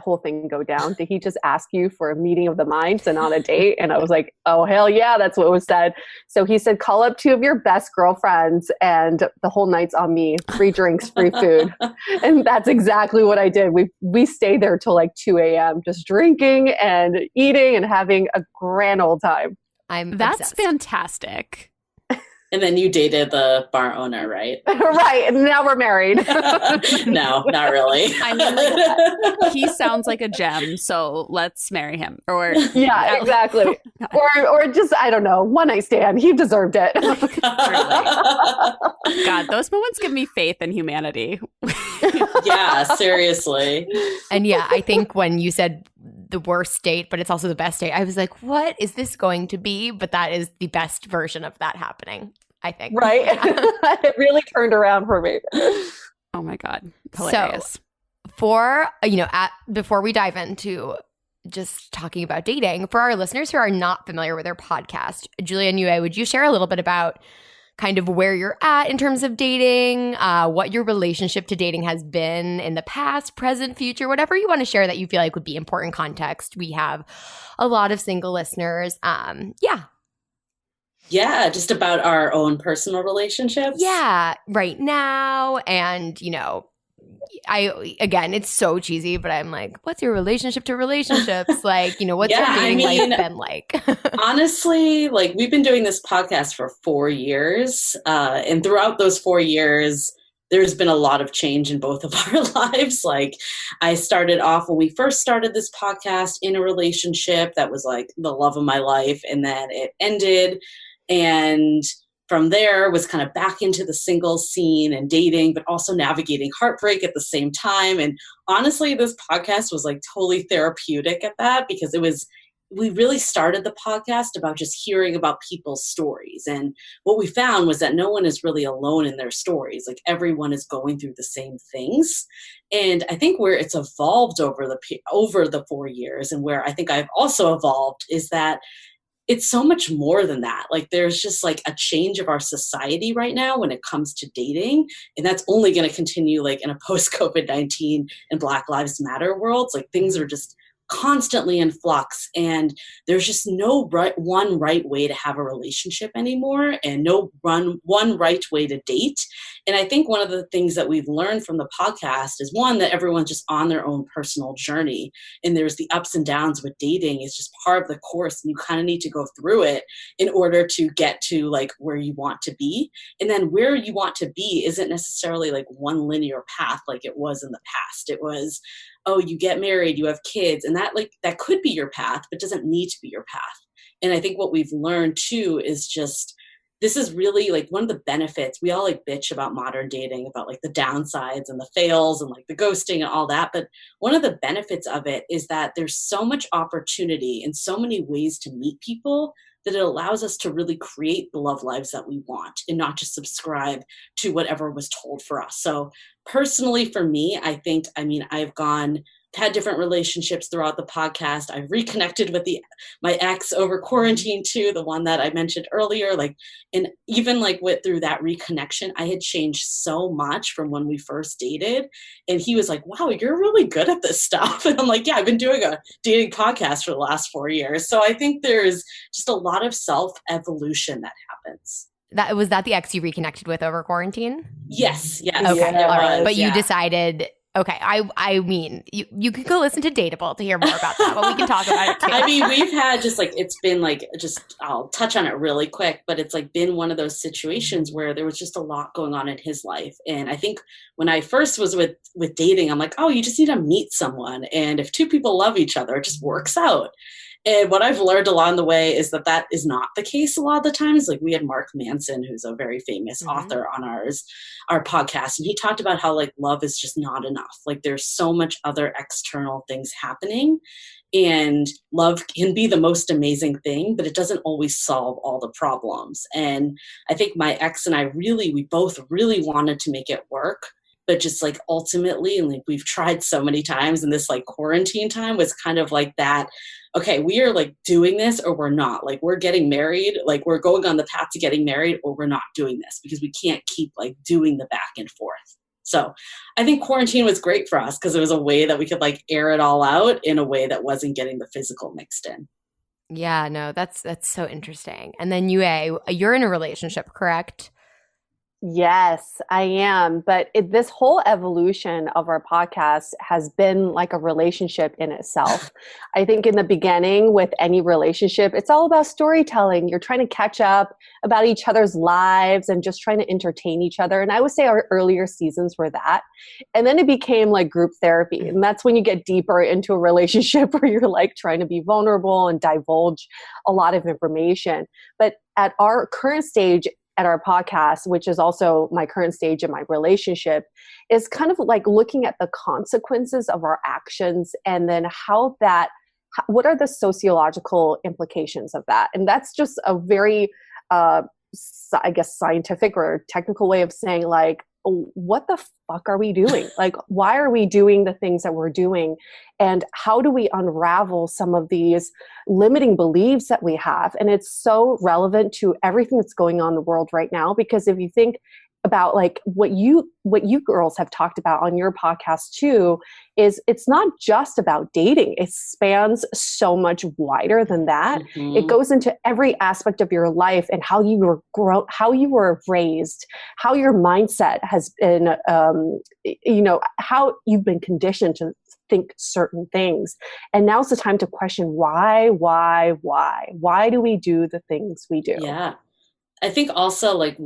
whole thing go down? Did he just ask you for a meeting of the minds and on a date? And I was like, oh, hell yeah, that's what was said. So he said, call up 2 of your best girlfriends and the whole night's on me. Free drinks, free food. And that's exactly what I did. We stayed there till like 2 a.m. just drinking and eating and having a grand old time. That's obsessed. Fantastic. And then you dated the bar owner, right? Right. And now we're married. No, not really. I mean, he sounds like a gem, so let's marry him. Or yeah, exactly. Or just, I don't know, one night stand. He deserved it. God, those moments give me faith in humanity. Yeah, seriously. And yeah, I think when you said the worst date, but it's also the best date, I was like, what is this going to be? But that is the best version of that happening, I think. Right. It really turned around for me. Oh my God. Hilarious. So before we dive into just talking about dating, for our listeners who are not familiar with our podcast, Julia and Yue, would you share a little bit about kind of where you're at in terms of dating, what your relationship to dating has been in the past, present, future, whatever you want to share that you feel like would be important context. We have a lot of single listeners. Yeah, just about our own personal relationships. Yeah, right now. And, again, it's so cheesy, but I'm like, what's your relationship to relationships? Like, what's your dating life been like? Honestly, like we've been doing this podcast for 4 years. And throughout those 4 years, there's been a lot of change in both of our lives. Like I started off when we first started this podcast in a relationship that was like the love of my life. And then it ended. And from there was kind of back into the single scene and dating, but also navigating heartbreak at the same time. And honestly, this podcast was like totally therapeutic at that because we really started the podcast about just hearing about people's stories. And what we found was that no one is really alone in their stories. Like everyone is going through the same things. And I think where it's evolved over the 4 years and where I think I've also evolved is that it's so much more than that. Like there's just like a change of our society right now when it comes to dating. And that's only going to continue like in a post-COVID-19 and Black Lives Matter world. Like things are just constantly in flux and there's just no one right way to have a relationship anymore and no one right way to date. And I think one of the things that we've learned from the podcast is one, that everyone's just on their own personal journey and there's the ups and downs with dating is just part of the course and you kind of need to go through it in order to get to like where you want to be. And then where you want to be isn't necessarily like one linear path like it was in the past. It was, oh, you get married, you have kids, and that could be your path, but doesn't need to be your path. And I think what we've learned too is just, this is really like one of the benefits. We all like bitch about modern dating, about like the downsides and the fails and like the ghosting and all that. But one of the benefits of it is that there's so much opportunity and so many ways to meet people that it allows us to really create the love lives that we want and not just subscribe to whatever was told for us. So personally for me, I've had different relationships throughout the podcast. I've reconnected with my ex over quarantine too, the one that I mentioned earlier. And even through that reconnection, I had changed so much from when we first dated. And he was like, wow, you're really good at this stuff. And I'm like, yeah, I've been doing a dating podcast for the last 4 years. So I think there's just a lot of self-evolution that happens. Was that the ex you reconnected with over quarantine? Yes. Okay. Yeah, all right. But you decided, okay. I mean, you could go listen to Dateable to hear more about that, but we can talk about it too. I mean, we've had I'll touch on it really quick, but it's been one of those situations where there was just a lot going on in his life. And I think when I first was with dating, I'm like, oh, you just need to meet someone. And if two people love each other, it just works out. And what I've learned along the way is that that is not the case a lot of the times. Like we had Mark Manson, who's a very famous author on our podcast. And he talked about how like love is just not enough. Like there's so much other external things happening. And love can be the most amazing thing, but it doesn't always solve all the problems. And I think my ex and I we both really wanted to make it work, but just like ultimately, and like we've tried so many times, and this like quarantine time was kind of like that. Okay, we are like doing this or we're not. Like we're getting married, like we're going on the path to getting married, or we're not doing this because we can't keep like doing the back and forth. So I think quarantine was great for us because it was a way that we could like air it all out in a way that wasn't getting the physical mixed in. Yeah, no, that's so interesting. And then you're in a relationship, correct? Yes, I am. But this whole evolution of our podcast has been like a relationship in itself. I think in the beginning with any relationship, it's all about storytelling. You're trying to catch up about each other's lives and just trying to entertain each other. And I would say our earlier seasons were that. And then it became like group therapy. And that's when you get deeper into a relationship where you're like trying to be vulnerable and divulge a lot of information. But at our current stage, at our podcast, which is also my current stage in my relationship, is kind of like looking at the consequences of our actions and then what are the sociological implications of that? And that's just a very, I guess, scientific or technical way of saying like, what the fuck are we doing? Like, why are we doing the things that we're doing? And how do we unravel some of these limiting beliefs that we have? And it's so relevant to everything that's going on in the world right now, because if you think about like what you girls have talked about on your podcast too, is it's not just about dating. It spans so much wider than that. Mm-hmm. It goes into every aspect of your life and how you were how you were raised, how your mindset has been, how you've been conditioned to think certain things. And now's the time to question why do we do the things we do? Yeah. I think also like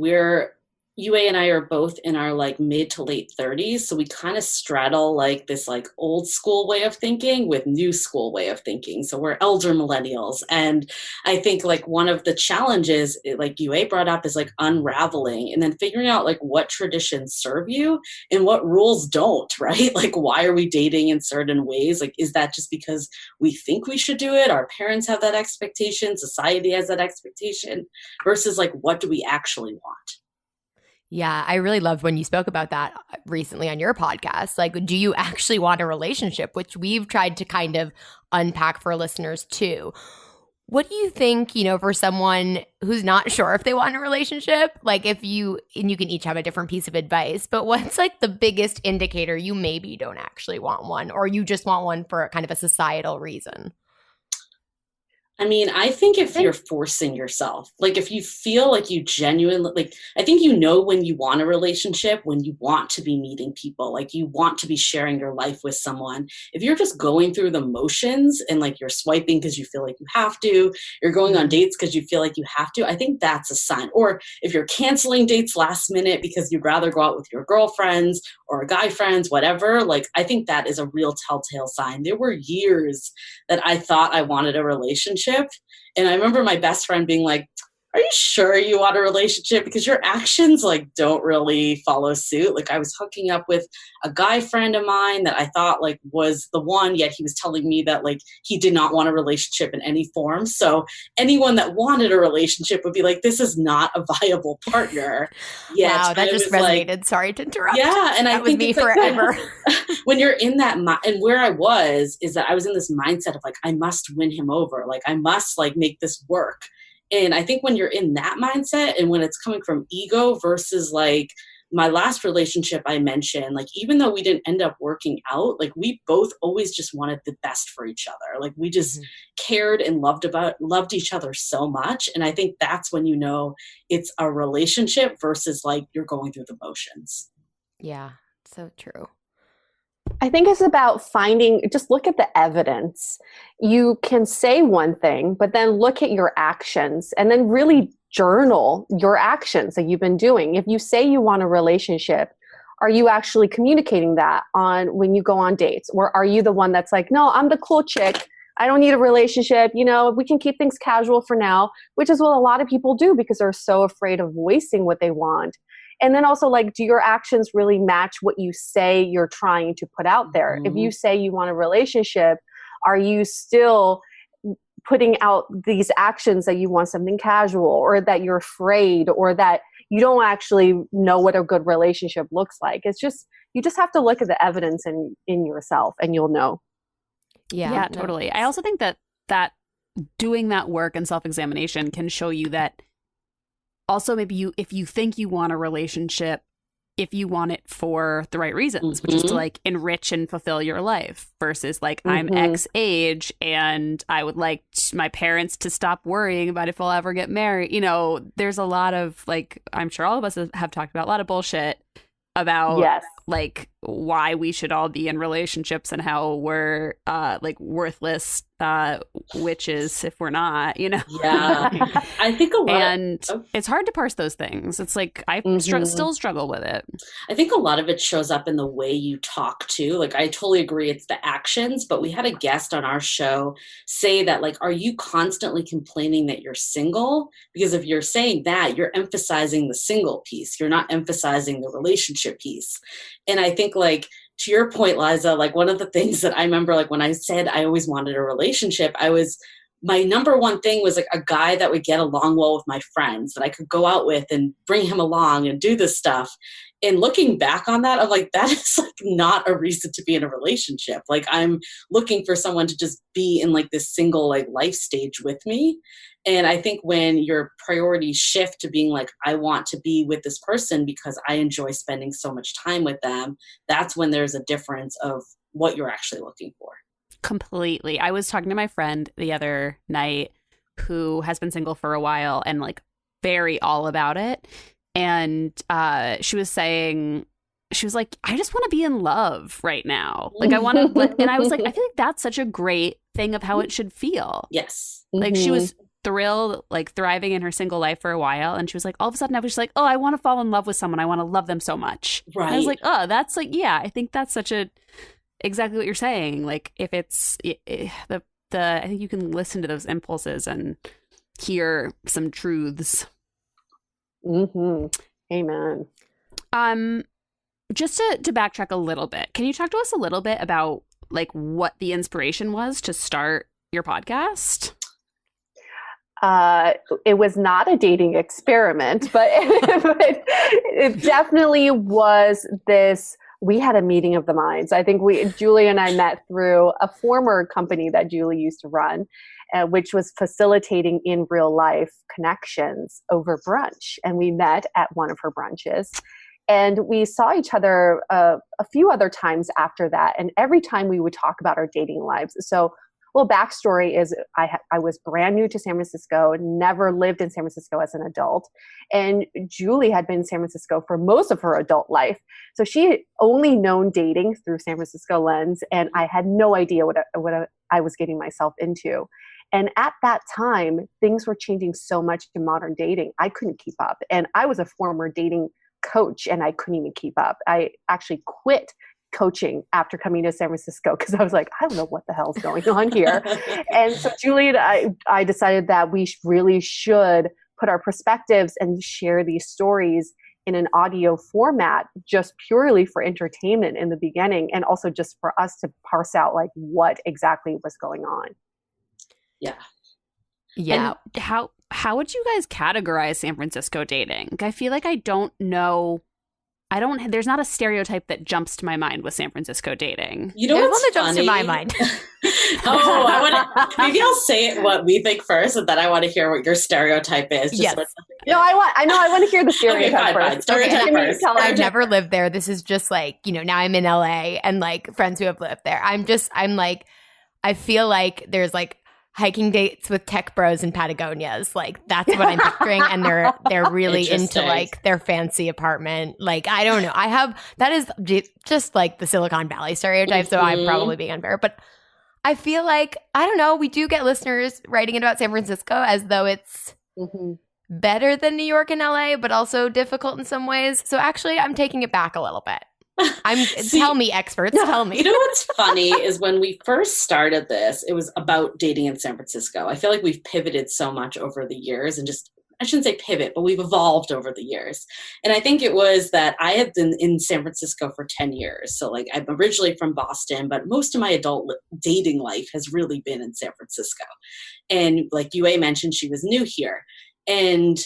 UA and I are both in our like mid to late 30s. So we kind of straddle like this like old school way of thinking with new school way of thinking. So we're elder millennials. And I think like one of the challenges like UA brought up is like unraveling and then figuring out like what traditions serve you and what rules don't, right? Like why are we dating in certain ways? Like, is that just because we think we should do it? Our parents have that expectation, society has that expectation, versus like, what do we actually want? Yeah, I really loved when you spoke about that recently on your podcast. Like, do you actually want a relationship? Which we've tried to kind of unpack for listeners too. What do you think, for someone who's not sure if they want a relationship? Like and you can each have a different piece of advice, but what's like the biggest indicator you maybe don't actually want one, or you just want one for kind of a societal reason? I mean, I think if you're forcing yourself, like if you feel like you genuinely, like, I think when you want a relationship, when you want to be meeting people, like you want to be sharing your life with someone. If you're just going through the motions and like you're swiping because you feel like you have to, you're going on dates because you feel like you have to, I think that's a sign. Or if you're canceling dates last minute because you'd rather go out with your girlfriends or guy friends, whatever, like I think that is a real telltale sign. There were years that I thought I wanted a relationship. And I remember my best friend being like, are you sure you want a relationship? Because your actions like don't really follow suit. Like I was hooking up with a guy friend of mine that I thought like was the one, yet he was telling me that like he did not want a relationship in any form. So anyone that wanted a relationship would be like, this is not a viable partner. Yet, wow, that just resonated. Like, sorry to interrupt. Yeah, and that I think me forever. When you're in that, and where I was is that I was in this mindset of like, I must win him over. Like I must like make this work. And I think when you're in that mindset and when it's coming from ego versus like my last relationship I mentioned, like even though we didn't end up working out, like we both always just wanted the best for each other. Like we just cared and loved each other so much. And I think that's when it's a relationship versus like you're going through the motions. Yeah, so true. I think it's about just look at the evidence. You can say one thing, but then look at your actions and then really journal your actions that you've been doing. If you say you want a relationship, are you actually communicating that when you go on dates? Or are you the one that's like, no, I'm the cool chick. I don't need a relationship. We can keep things casual for now, which is what a lot of people do because they're so afraid of voicing what they want. And then also, like, do your actions really match what you say you're trying to put out there? If you say you want a relationship, are you still putting out these actions that you want something casual, or that you're afraid, or that you don't actually know what a good relationship looks like? It's just, you just have to look at the evidence in yourself and you'll know. Yeah, totally. I also think that doing that work and self-examination can show you that also maybe if you think you want a relationship, if you want it for the right reasons, which is to like enrich and fulfill your life versus like I'm X age and I would like my parents to stop worrying about if I'll ever get married. There's a lot of, like, I'm sure all of us have talked about a lot of bullshit about like why we should all be in relationships and how we're like worthless witches if we're not, Yeah, I think a lot, and it's hard to parse those things. It's like I still struggle with it. I think a lot of it shows up in the way you talk too. Like, I totally agree, it's the actions. But we had a guest on our show say that, like, are you constantly complaining that you're single? Because if you're saying that, you're emphasizing the single piece. You're not emphasizing the relationship piece. And I think, like, to your point, Liza, like, one of the things that I remember, like, when I said I always wanted a relationship, my number one thing was like a guy that would get along well with my friends, that I could go out with and bring him along and do this stuff. And looking back on that, I'm like, that is like not a reason to be in a relationship. Like, I'm looking for someone to just be in like this single like life stage with me. And I think when your priorities shift to being like, I want to be with this person because I enjoy spending so much time with them, that's when there's a difference of what you're actually looking for. Completely. I was talking to my friend the other night who has been single for a while and like very all about it. And she was saying, she was like, I just want to be in love right now. Like, I want to, and I was like, I feel like that's such a great thing of how it should feel. Yes. Like, she was thrilled, like thriving in her single life for a while. And she was like, all of a sudden I was just like, oh, I want to fall in love with someone. I want to love them so much. Right. And I was like, oh, that's like, yeah, I think that's exactly what you're saying. Like, if it's I think you can listen to those impulses and hear some truths. Amen. Just to backtrack a little bit, can you talk to us a little bit about like what the inspiration was to start your podcast? It was not a dating experiment, but it definitely was this. We had a meeting of the minds. I think Julie and I met through a former company that Julie used to run, which was facilitating in real life connections over brunch. And we met at one of her brunches. And we saw each other a few other times after that. And every time we would talk about our dating lives. So, well, backstory is I was brand new to San Francisco, never lived in San Francisco as an adult. And Julie had been in San Francisco for most of her adult life. So she had only known dating through San Francisco lens. And I had no idea what I was getting myself into. And at that time, things were changing so much in modern dating. I couldn't keep up. And I was a former dating coach and I couldn't even keep up. I actually quit coaching after coming to San Francisco because I was like, I don't know what the hell's going on here. And so Julie and I decided that we really should put our perspectives and share these stories in an audio format just purely for entertainment in the beginning, and also just for us to parse out like what exactly was going on. Yeah. And how would you guys categorize San Francisco dating? I feel like there's not a stereotype that jumps to my mind with San Francisco dating. You know, there's what's one that funny? jumps to my mind. Maybe I'll say what we think first, and then I want to hear what your stereotype is. Yes. No, I want to hear the stereotype first. Stereotype first. I've never lived there. This is just like, now I'm in LA and like friends who have lived there. I'm like, I feel like there's like hiking dates with tech bros in Patagonias. Like, that's what I'm picturing. And they're really into like their fancy apartment. Like, I don't know. That is just like the Silicon Valley stereotype. So I'm probably being unfair, but I feel like, I don't know, we do get listeners writing in about San Francisco as though it's better than New York and LA, but also difficult in some ways. So actually I'm taking it back a little bit. Tell me, experts, tell me. You know what's funny is when we first started this, it was about dating in San Francisco. I feel like we've pivoted so much over the years and just, I shouldn't say pivot, but we've evolved over the years. And I think it was that I had been in San Francisco for 10 years. So like I'm originally from Boston, but most of my adult dating life has really been in San Francisco. And like Yue mentioned, she was new here. And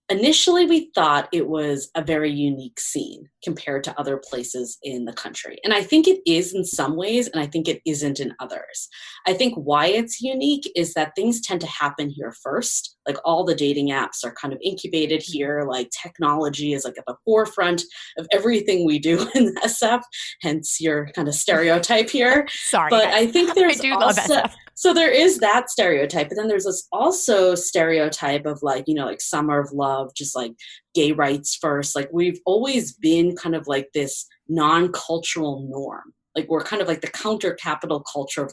initially, we thought it was a very unique scene compared to other places in the country. And I think it is in some ways, and I think it isn't in others. I think why it's unique is that things tend to happen here first. Like all the dating apps are kind of incubated here. Like technology is like at the forefront of everything we do in SF, hence your kind of stereotype here. Sorry. But I think there's I do love SF. So there is that stereotype, but then there's this also stereotype of like, you know, like summer of love, just like gay rights first. Like we've always been kind of like this non-cultural norm. Like we're kind of like the counter capital culture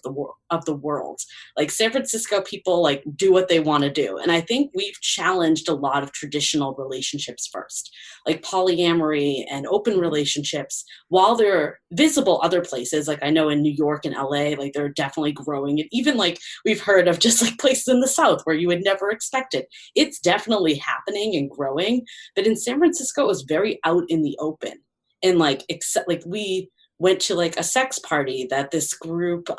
of the world. Like San Francisco people like do what they want to do. And I think we've challenged a lot of traditional relationships first, like polyamory and open relationships, while they're visible other places. Like I know in New York and LA, like they're definitely growing. And even like we've heard of just like places in the South where you would never expect it. It's definitely happening and growing. But in San Francisco, it was very out in the open. And like, except like we went to like a sex party that this group,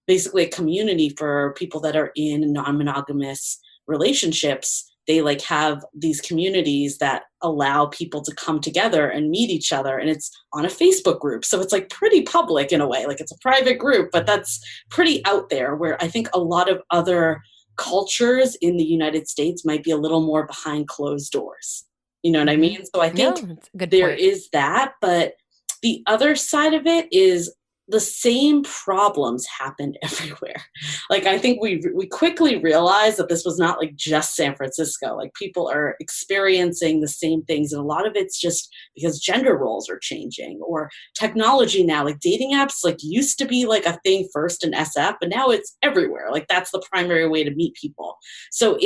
basically a community for people that are in non-monogamous relationships. They like have these communities that allow people to come together and meet each other. And it's on a Facebook group. So it's like pretty public in a way, like it's a private group, but that's pretty out there, where I think a lot of other cultures in the United States might be a little more behind closed doors. You know what I mean? So I think there is that, but the other side of it is the same problems happened everywhere. Like, I think we quickly realized that this was not like just San Francisco. Like people are experiencing the same things. And a lot of it's just because gender roles are changing, or technology now, like dating apps, like used to be like a thing first in SF, but now it's everywhere. Like that's the primary way to meet people. So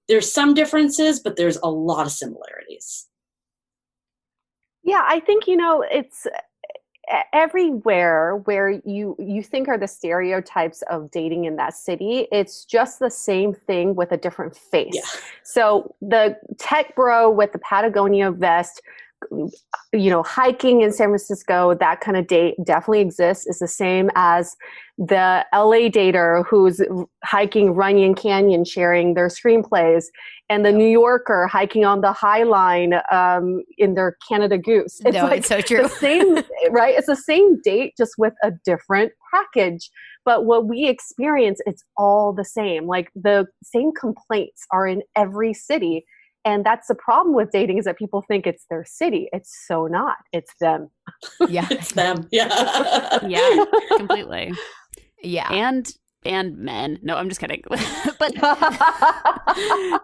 there's some differences, but there's a lot of similarities. Yeah, I think, it's everywhere where you think are the stereotypes of dating in that city. It's just the same thing with a different face. Yeah. So the tech bro with the Patagonia vest, hiking in San Francisco, that kind of date definitely exists. It's the same as the LA dater who's hiking Runyon Canyon sharing their screenplays, and the New Yorker hiking on the High Line in their Canada Goose. It's so true. The same, right? It's the same date, just with a different package. But what we experience, it's all the same. Like the same complaints are in every city. And that's the problem with dating, is that people think it's their city. It's so not. It's them. Yeah. It's them. Yeah. Yeah, completely. Yeah. And men. No, I'm just kidding. But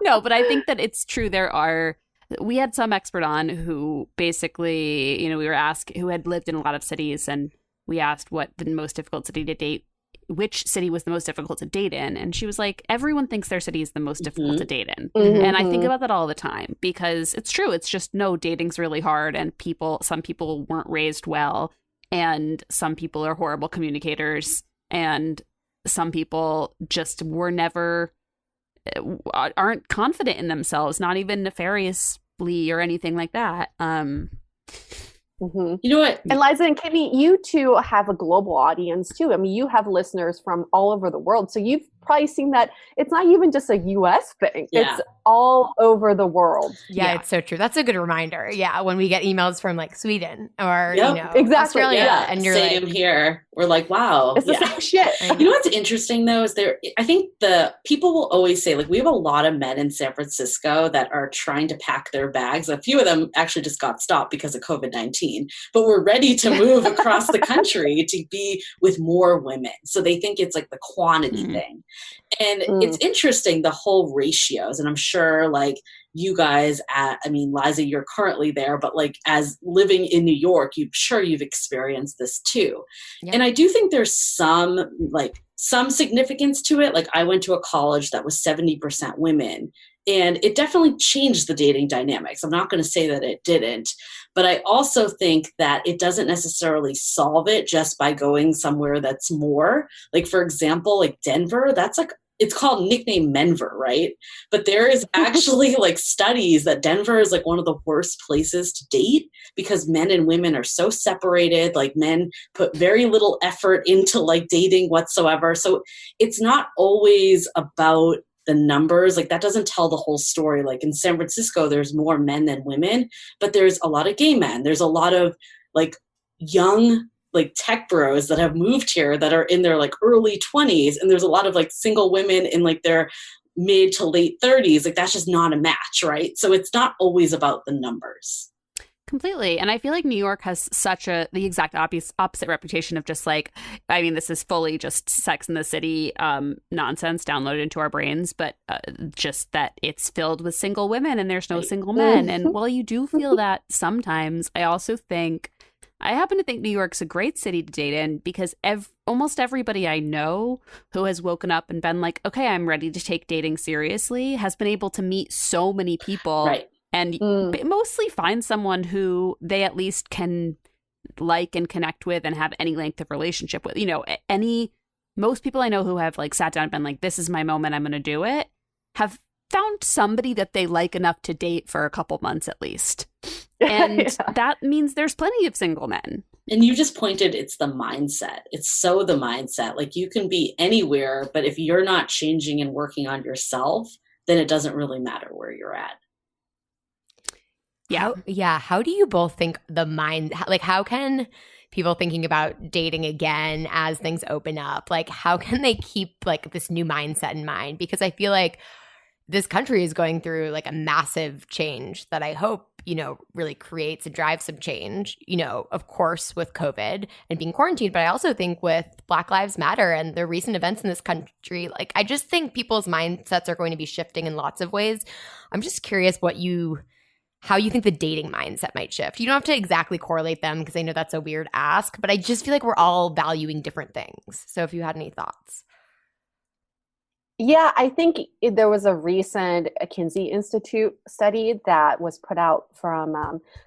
no, but I think that it's true. We had some expert on who basically, we were asked, who had lived in a lot of cities, and we asked what the most difficult city to date, which city was the most difficult to date in. And she was like, everyone thinks their city is the most difficult to date in. Mm-hmm. And I think about that all the time, because it's true. It's just, no, dating's really hard, and some people weren't raised well, and some people are horrible communicators, and some people just aren't confident in themselves, not even nefariously or anything like that. Mm-hmm. You know what? And Liza and Kimmy, you two have a global audience too. I mean, you have listeners from all over the world. So you've probably seen that it's not even just a US thing. Yeah. It's all over the world. Yeah, it's so true. That's a good reminder. Yeah, when we get emails from like Sweden or exactly. Australia, and you're same like, here. We're like, wow, it's the same shit. You know what's interesting though is I think the people will always say, like, we have a lot of men in San Francisco that are trying to pack their bags. A few of them actually just got stopped because of COVID-19, but we're ready to move across the country to be with more women. So they think it's like the quantity thing. And it's interesting, the whole ratios. And I'm sure like you guys Liza, you're currently there, but like as living in New York, you've experienced this too. Yeah. And I do think there's some significance to it. Like I went to a college that was 70% women, and it definitely changed the dating dynamics. I'm not going to say that it didn't, But I also think that it doesn't necessarily solve it just by going somewhere that's more. Like, for example, like Denver, that's like, it's called nickname Menver, right? But there is actually like studies that Denver is like one of the worst places to date because men and women are so separated. Like men put very little effort into like dating whatsoever. So it's not always about the numbers. Like that doesn't tell the whole story. Like in San Francisco, there's more men than women, but there's a lot of gay men. There's a lot of like young like tech bros that have moved here that are in their like early 20s. And there's a lot of like single women in like their mid to late 30s. Like that's just not a match, right? So it's not always about the numbers. Completely. And I feel like New York has such the exact opposite reputation of just like, I mean, this is fully just Sex in the City nonsense downloaded into our brains, but just that it's filled with single women and there's no single men. And while you do feel that sometimes, I happen to think New York's a great city to date in because almost everybody I know who has woken up and been like, okay, I'm ready to take dating seriously, has been able to meet so many people. Right. And mostly find someone who they at least can like and connect with and have any length of relationship with. You know, most people I know who have like sat down and been like, this is my moment, I'm going to do it, have found somebody that they like enough to date for a couple months at least. And that means there's plenty of single men. And you just pointed, it's the mindset. It's so the mindset. Like you can be anywhere, but if you're not changing and working on yourself, then it doesn't really matter where you're at. Yeah. How do you both think how can people thinking about dating again as things open up, like how can they keep like this new mindset in mind? Because I feel like this country is going through like a massive change that I hope, really creates and drives some change, of course, with COVID and being quarantined. But I also think with Black Lives Matter and the recent events in this country, like I just think people's mindsets are going to be shifting in lots of ways. I'm just curious how you think the dating mindset might shift. You don't have to exactly correlate them because I know that's a weird ask, but I just feel like we're all valuing different things. So if you had any thoughts. Yeah, I think there was a recent Kinsey Institute study that was put out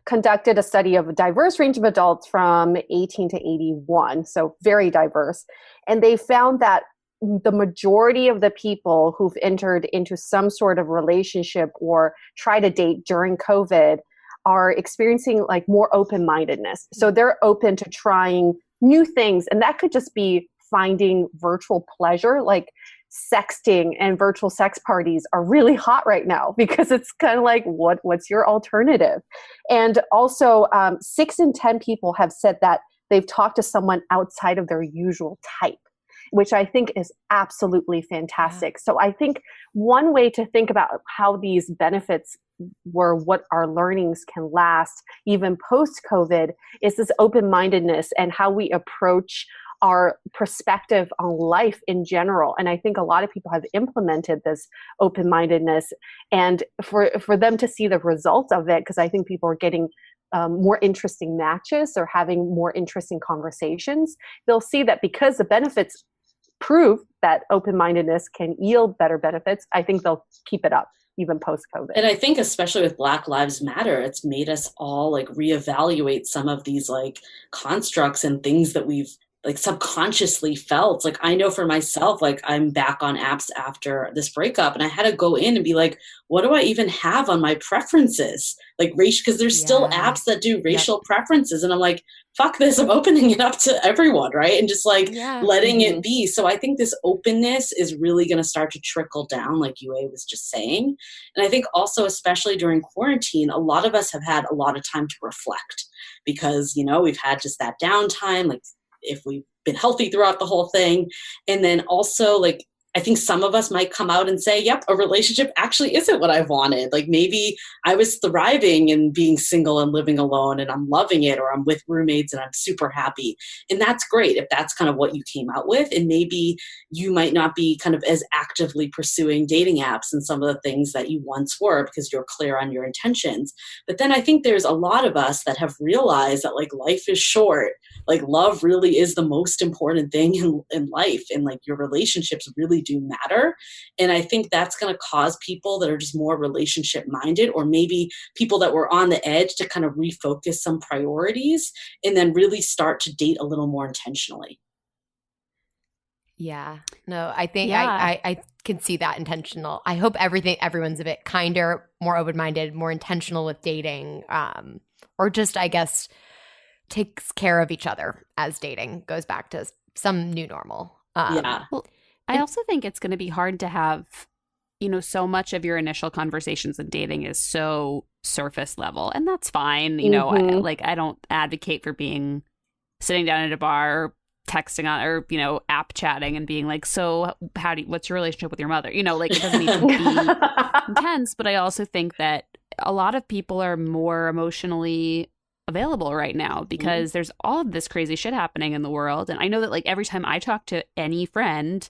conducted a study of a diverse range of adults from 18 to 81, so very diverse. And they found that the majority of the people who've entered into some sort of relationship or try to date during COVID are experiencing like more open-mindedness. So they're open to trying new things. And that could just be finding virtual pleasure, like sexting and virtual sex parties are really hot right now because it's kind of like, what's your alternative? And also 6 in 10 people have said that they've talked to someone outside of their usual type, which I think is absolutely fantastic. So I think one way to think about how these benefits were what our learnings can last even post-COVID is this open-mindedness and how we approach our perspective on life in general. And I think a lot of people have implemented this open-mindedness, and for them to see the results of it, because I think people are getting more interesting matches or having more interesting conversations, they'll see that because the benefits prove that open-mindedness can yield better benefits, I think they'll keep it up even post-COVID. And I think especially with Black Lives Matter, it's made us all like reevaluate some of these like constructs and things that we've like subconsciously felt. Like I know for myself, like I'm back on apps after this breakup and I had to go in and be like, what do I even have on my preferences? Like racial, because there's still apps that do racial preferences. And I'm like, fuck this, I'm opening it up to everyone, right? And just like letting it be. So I think this openness is really going to start to trickle down, like Yue was just saying. And I think also, especially during quarantine, a lot of us have had a lot of time to reflect because, we've had just that downtime, like if we've been healthy throughout the whole thing. And then also like, I think some of us might come out and say, yep, a relationship actually isn't what I wanted. Like maybe I was thriving in being single and living alone and I'm loving it, or I'm with roommates and I'm super happy. And that's great if that's kind of what you came out with. And maybe you might not be kind of as actively pursuing dating apps and some of the things that you once were because you're clear on your intentions. But then I think there's a lot of us that have realized that like life is short. Like love really is the most important thing in life. And like your relationships really really do matter. And I think that's going to cause people that are just more relationship minded, or maybe people that were on the edge, to kind of refocus some priorities and then really start to date a little more intentionally. Yeah. No, I think I can see that intentional. I hope everyone's a bit kinder, more open-minded, more intentional with dating, or just, I guess, takes care of each other as dating goes back to some new normal. Well, I also think it's going to be hard to have, so much of your initial conversations in dating is so surface level, and that's fine. I don't advocate for sitting down at a bar, texting on, or app chatting and being like, so what's your relationship with your mother? It doesn't need to be intense. But I also think that a lot of people are more emotionally available right now because there's all of this crazy shit happening in the world. And I know that every time I talk to any friend,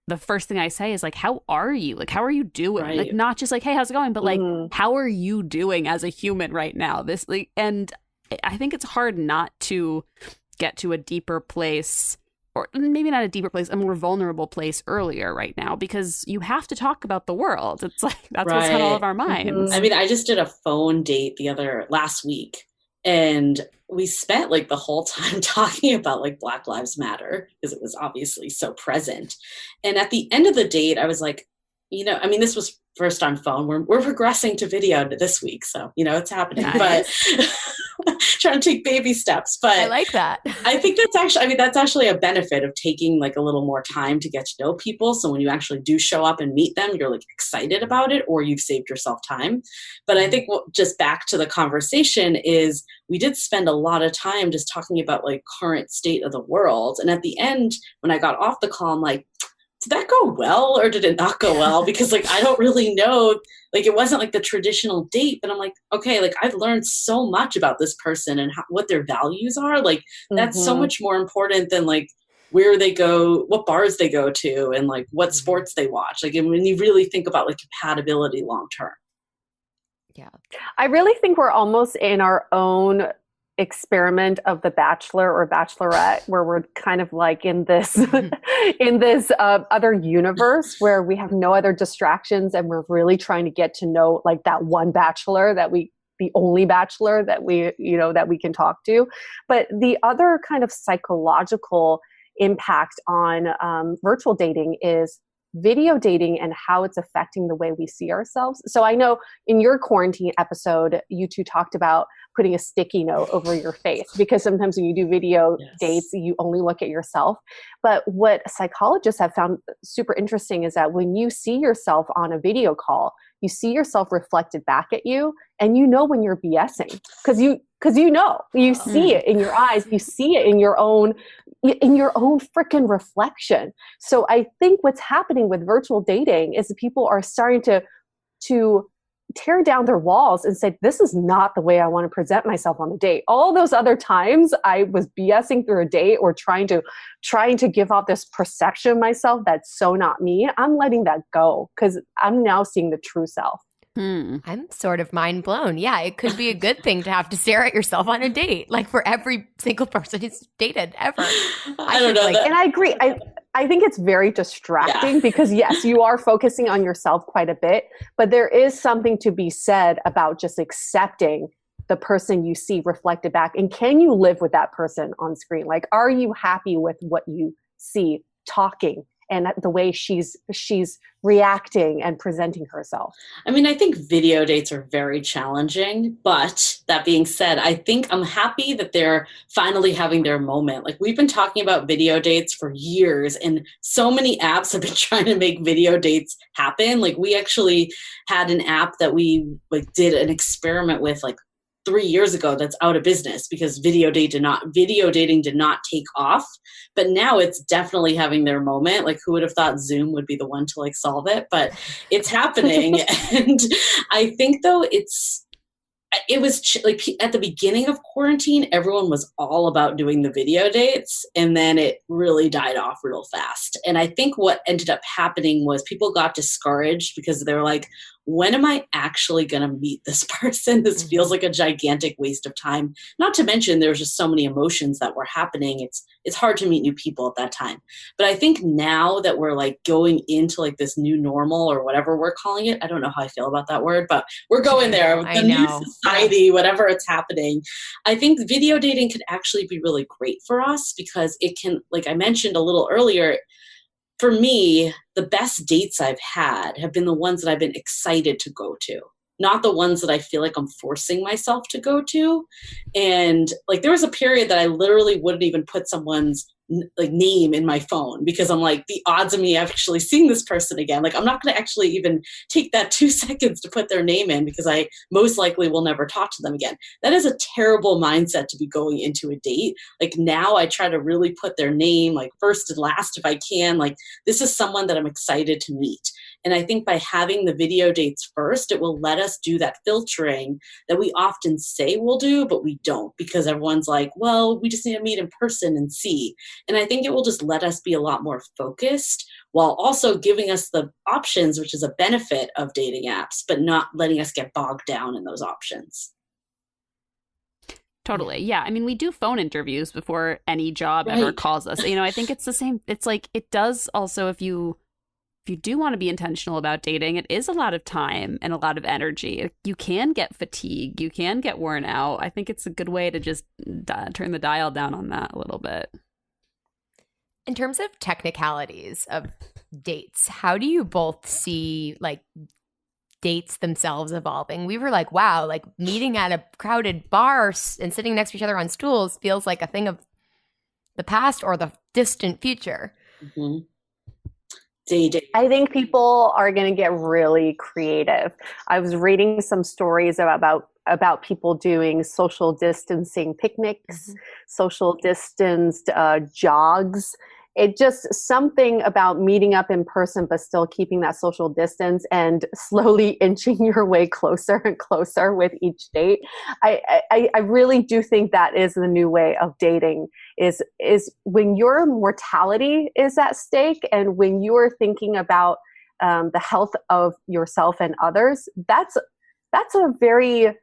the first thing I say is how are you? How are you doing? Right. Not just hey, how's it going? But how are you doing as a human right now? And I think it's hard not to get to a deeper place, or maybe not a deeper place, a more vulnerable place earlier right now, because you have to talk about the world. It's that's what's on all of our minds. I mean, I just did a phone date last week, and we spent the whole time talking about Black Lives Matter, because it was obviously so present. And at the end of the date, I was this was first on phone. We're progressing to video this week, so it's happening. Nice. But trying to take baby steps. But I like that. I think that's actually a benefit of taking a little more time to get to know people. So when you actually do show up and meet them, you're excited about it, or you've saved yourself time. But I think just back to the conversation is we did spend a lot of time just talking about current state of the world. And at the end, when I got off the call, I'm like, did that go well or did it not go well? Because I don't really know. It wasn't the traditional date, but I'm okay, I've learned so much about this person and what their values are. That's so much more important than where they go, what bars they go to, and what sports they watch. And when you really think about compatibility long term. Yeah. I really think we're almost in our own experiment of The Bachelor or Bachelorette, where we're kind of in this in this other universe where we have no other distractions, and we're really trying to get to know that one bachelor the only bachelor that we that we can talk to. But the other kind of psychological impact on virtual dating is video dating and how it's affecting the way we see ourselves. So I know in your quarantine episode, you two talked about putting a sticky note over your face, because sometimes when you do video dates, you only look at yourself. But what psychologists have found super interesting is that when you see yourself on a video call, you see yourself reflected back at you, and when you're BSing, because you see it in your eyes, you see it in your own freaking reflection. So I think what's happening with virtual dating is that people are starting to tear down their walls and say, this is not the way I want to present myself on a date. All those other times I was BSing through a date or trying to give out this perception of myself that's so not me. I'm letting that go because I'm now seeing the true self. I'm sort of mind blown. Yeah, it could be a good thing to have to stare at yourself on a date, for every single person who's dated ever. I don't know. And I agree. I think it's very distracting because yes, you are focusing on yourself quite a bit, but there is something to be said about just accepting the person you see reflected back. And can you live with that person on screen? Are you happy with what you see talking and the way she's reacting and presenting herself? I mean, I think video dates are very challenging, but that being said, I think I'm happy that they're finally having their moment. We've been talking about video dates for years, and so many apps have been trying to make video dates happen. We actually had an app that we did an experiment with 3 years ago that's out of business because video dating did not take off. But now it's definitely having their moment. Who would have thought Zoom would be the one to solve it? But it's happening. And I think though it was at the beginning of quarantine, everyone was all about doing the video dates, and then it really died off real fast. And I think what ended up happening was people got discouraged because they were when am I actually going to meet this person? This feels like a gigantic waste of time. Not to mention there's just so many emotions that were happening. It's hard to meet new people at that time. But I think now that we're like going into like this new normal or whatever we're calling it, I don't know how I feel about that word, but we're going there with the new society, whatever it's happening. I think video dating could actually be really great for us because it can, like I mentioned a little earlier, for me, the best dates I've had have been the ones that I've been excited to go to, not the ones that I feel like I'm forcing myself to go to. And like there was a period that I literally wouldn't even put someone's like name in my phone because I'm like, the odds of me actually seeing this person again, like I'm not going to actually even take that 2 seconds to put their name in because I most likely will never talk to them again. That is a terrible mindset to be going into a date. Like now I try to really put their name like first and last if I can. Like this is someone that I'm excited to meet. And I think by having the video dates first, it will let us do that filtering that we often say we'll do, but we don't because everyone's like, well, we just need to meet in person and see. And I think it will just let us be a lot more focused while also giving us the options, which is a benefit of dating apps, but not letting us get bogged down in those options. Totally. Yeah. I mean, we do phone interviews before any job ever calls us. You know, I think it's the same. It's like it does also if you do want to be intentional about dating, it is a lot of time and a lot of energy. You can get fatigue. You can get worn out. I think it's a good way to just turn the dial down on that a little bit. In terms of technicalities of dates, how do you both see like dates themselves evolving? We were like, wow, like meeting at a crowded bar and sitting next to each other on stools feels like a thing of the past or the distant future. Mm-hmm. I think people are going to get really creative. I was reading some stories about people doing social distancing picnics, social distanced jogs. It just something about meeting up in person, but still keeping that social distance and slowly inching your way closer and closer with each date. I really do think that is the new way of dating is when your mortality is at stake and when you're thinking about the health of yourself and others, that's a very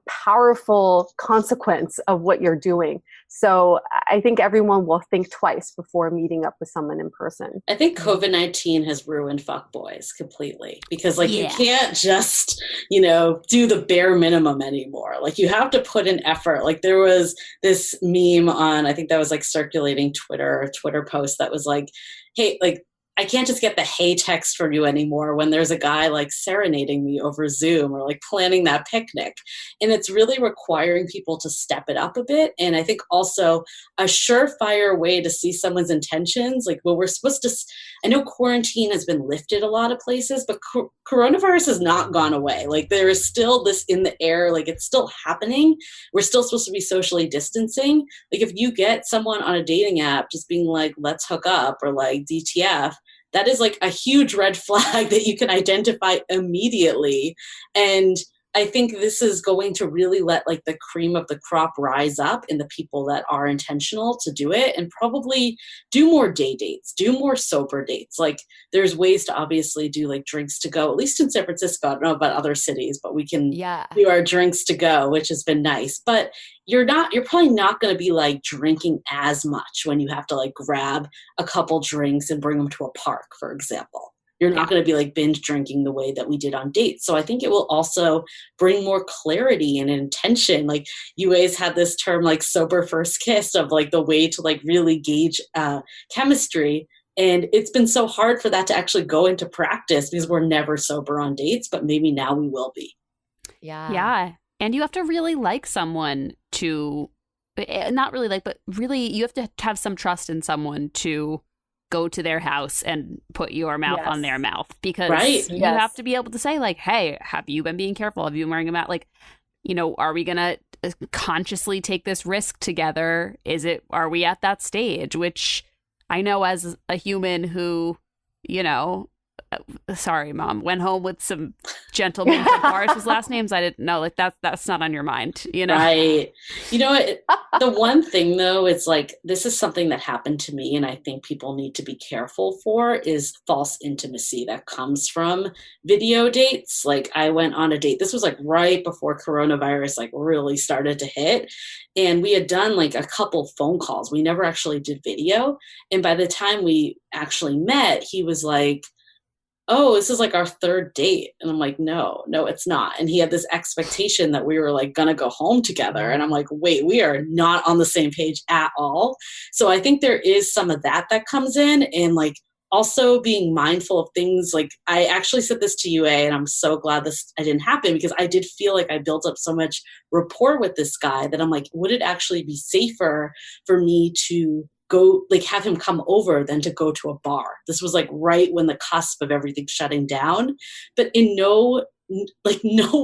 powerful consequence of what you're doing. So I think everyone will think twice before meeting up with someone in person. I think COVID-19 has ruined fuckboys completely because you can't just, do the bare minimum anymore. Like you have to put in effort. Like there was this meme on, I think that was like circulating Twitter post that was like, hey, like, I can't just get the hey text from you anymore when there's a guy like serenading me over Zoom or like planning that picnic. And it's really requiring people to step it up a bit. And I think also a surefire way to see someone's intentions, like when we're supposed to, I know quarantine has been lifted a lot of places, but coronavirus has not gone away. Like there is still this in the air, like it's still happening. We're still supposed to be socially distancing. Like if you get someone on a dating app just being like, let's hook up or like DTF, that is like a huge red flag that you can identify immediately. And I think this is going to really let like the cream of the crop rise up in the people that are intentional to do it and probably do more day dates, do more sober dates. Like there's ways to obviously do like drinks to go, at least in San Francisco. I don't know about other cities, but we can do our drinks to go, which has been nice. But you're probably not going to be like drinking as much when you have to like grab a couple drinks and bring them to a park, for example. You're not going to be like binge drinking the way that we did on dates. So I think it will also bring more clarity and intention. Like you always had this term like sober first kiss of like the way to like really gauge chemistry. And it's been so hard for that to actually go into practice because we're never sober on dates, but maybe now we will be. Yeah. And you have to really like someone to, not really like, but really you have to have some trust in someone to go to their house and put your mouth on their mouth because you have to be able to say like, hey, have you been being careful? Have you been wearing a mask? Like, are we going to consciously take this risk together? Are we at that stage? Which I know as a human who, sorry, Mom, went home with some gentlemen from Paris whose last names I didn't know. Like that's not on your mind, you know? Right. You know, the one thing though, it's like, this is something that happened to me and I think people need to be careful for is false intimacy that comes from video dates. Like I went on a date. This was like right before coronavirus like really started to hit. And we had done like a couple phone calls. We never actually did video. And by the time we actually met, he was like, oh, this is like our third date. And I'm like, no, it's not. And he had this expectation that we were like going to go home together. And I'm like, wait, we are not on the same page at all. So I think there is some of that comes in, and like also being mindful of things. Like I actually said this to UA, and I'm so glad this didn't happen, because I did feel like I built up so much rapport with this guy that I'm like, would it actually be safer for me to go like have him come over than to go to a bar? This was like right when the cusp of everything shutting down. But in no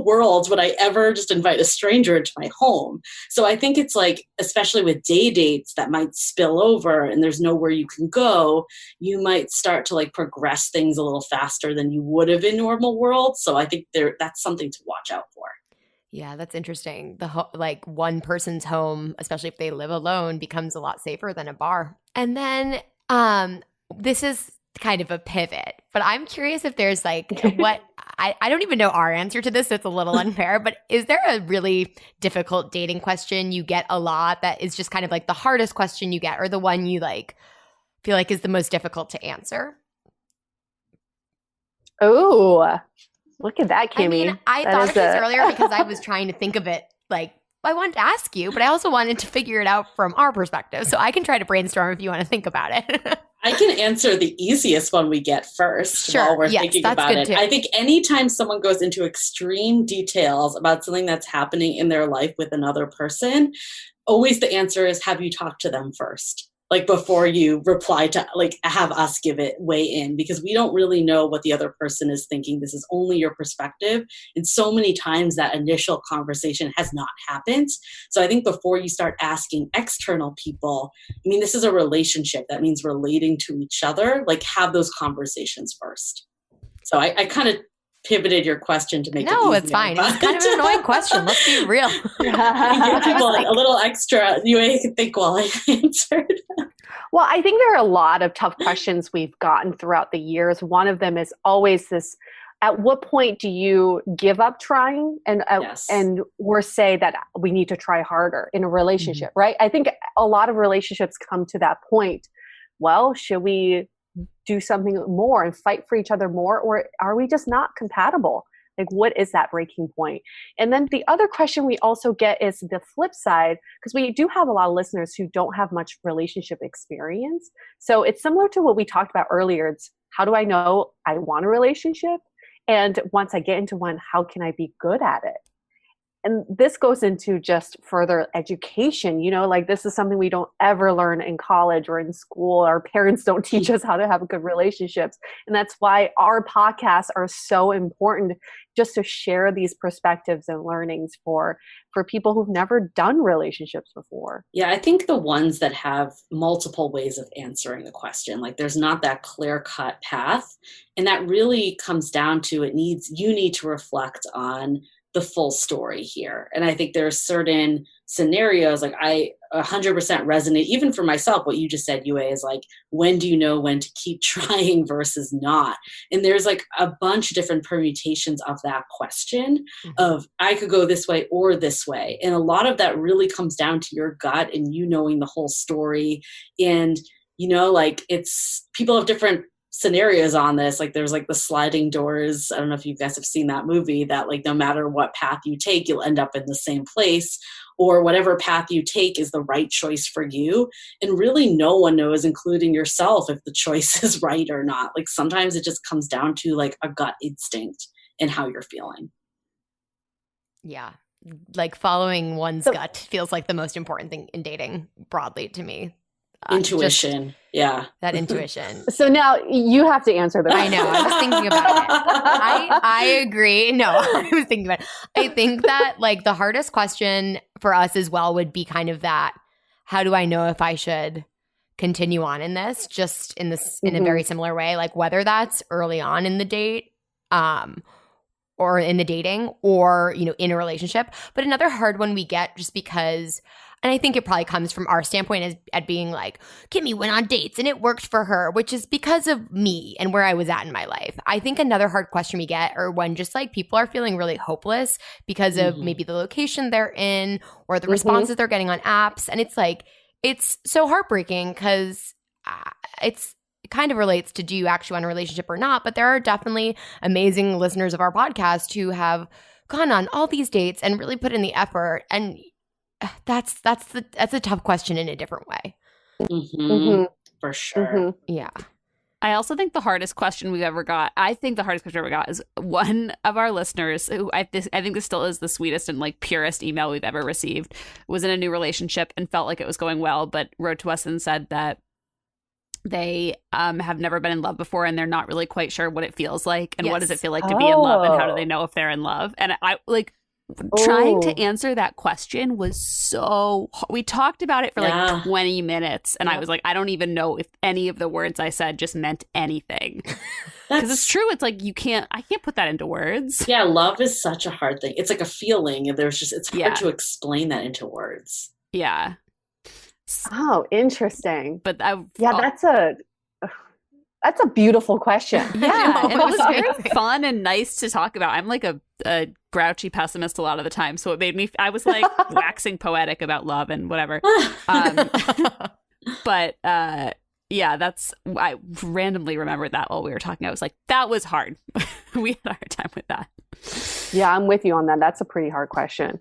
worlds would I ever just invite a stranger into my home. So I think it's like, especially with day dates that might spill over and there's nowhere you can go, you might start to like progress things a little faster than you would have in normal world. So I think that's something to watch out for. Yeah, that's interesting. Like one person's home, especially if they live alone, becomes a lot safer than a bar. And then this is kind of a pivot, but I'm curious if there's like what I don't even know our answer to this. So it's a little unfair, but is there a really difficult dating question you get a lot that is just kind of like the hardest question you get, or the one you like feel like is the most difficult to answer? Oh, look at that, Kimmy. I mean, I thought of this earlier because I was trying to think of it like, I wanted to ask you, but I also wanted to figure it out from our perspective. So I can try to brainstorm if you want to think about it. I can answer the easiest one we get first while we're thinking about it. Too. I think anytime someone goes into extreme details about something that's happening in their life with another person, always the answer is, have you talked to them first? Like before you reply to like have us give it weigh in, because we don't really know what the other person is thinking. This is only your perspective. And so many times that initial conversation has not happened. So I think before you start asking external people, I mean, this is a relationship. That means relating to each other, like have those conversations first. So I kind of pivoted your question to make it easier. No, it's fine. It's kind of an annoying question. Let's be real. Give people a little extra. You can think while I answered. Well, I think there are a lot of tough questions we've gotten throughout the years. One of them is always this: at what point do you give up trying and or say that we need to try harder in a relationship, right? I think a lot of relationships come to that point. Well, should we do something more and fight for each other more, or are we just not compatible? Like, what is that breaking point? And then the other question we also get is the flip side, because we do have a lot of listeners who don't have much relationship experience. So it's similar to what we talked about earlier. It's, how do I know I want a relationship? And once I get into one, how can I be good at it? And this goes into just further education, like this is something we don't ever learn in college or in school. Our parents don't teach us how to have good relationships. And that's why our podcasts are so important, just to share these perspectives and learnings for people who've never done relationships before. Yeah, I think the ones that have multiple ways of answering the question, like there's not that clear-cut path. And that really comes down to you need to reflect on the full story here. And I think there are certain scenarios, like I 100% resonate, even for myself, what you just said, UA, is like, when do you know when to keep trying versus not? And there's like a bunch of different permutations of that question of I could go this way or this way. And a lot of that really comes down to your gut and you knowing the whole story. And, like it's, people have different scenarios on this. Like there's like the sliding doors. I don't know if you guys have seen that movie, that like no matter what path you take, you'll end up in the same place, or whatever path you take is the right choice for you. And really no one knows, including yourself, if the choice is right or not. Like sometimes it just comes down to like a gut instinct and how you're feeling. Yeah. Like following one's gut feels like the most important thing in dating broadly to me. Intuition. Yeah. That intuition. So now you have to answer this. I know. I was thinking about it. I agree. No, I was thinking about it. I think that like the hardest question for us as well would be kind of that, how do I know if I should continue on in this, just in this in a very similar way, like whether that's early on in the date, or in the dating, or, you know, in a relationship. But another hard one we get, just because, and I think it probably comes from our standpoint as at being like, Kimmy went on dates and it worked for her, which is because of me and where I was at in my life. I think another hard question we get are when just like people are feeling really hopeless because of maybe the location they're in or the responses they're getting on apps. And it's like, it's so heartbreaking because it kind of relates to, do you actually want a relationship or not? But there are definitely amazing listeners of our podcast who have gone on all these dates and really put in the effort. And that's a tough question in a different way. For sure. Yeah. I also think the hardest question we've ever got, is one of our listeners, who I think this still is the sweetest and like purest email we've ever received, was in a new relationship and felt like it was going well, but wrote to us and said that they have never been in love before and they're not really quite sure what it feels like and what does it feel like to be in love and how do they know if they're in love. And I like trying to answer that question was so we talked about it for like 20 minutes and I was like, I don't even know if any of the words I said just meant anything. Because it's true, it's like I can't put that into words. Yeah, love is such a hard thing. It's like a feeling and it's hard to explain that into words. Yeah. Oh, interesting. But that's a beautiful question. Yeah, and it was very fun and nice to talk about. I'm like a grouchy pessimist a lot of the time, so it made me. I was like waxing poetic about love and whatever. But yeah, I randomly remembered that while we were talking. I was like, that was hard. We had a hard time with that. Yeah, I'm with you on that. That's a pretty hard question.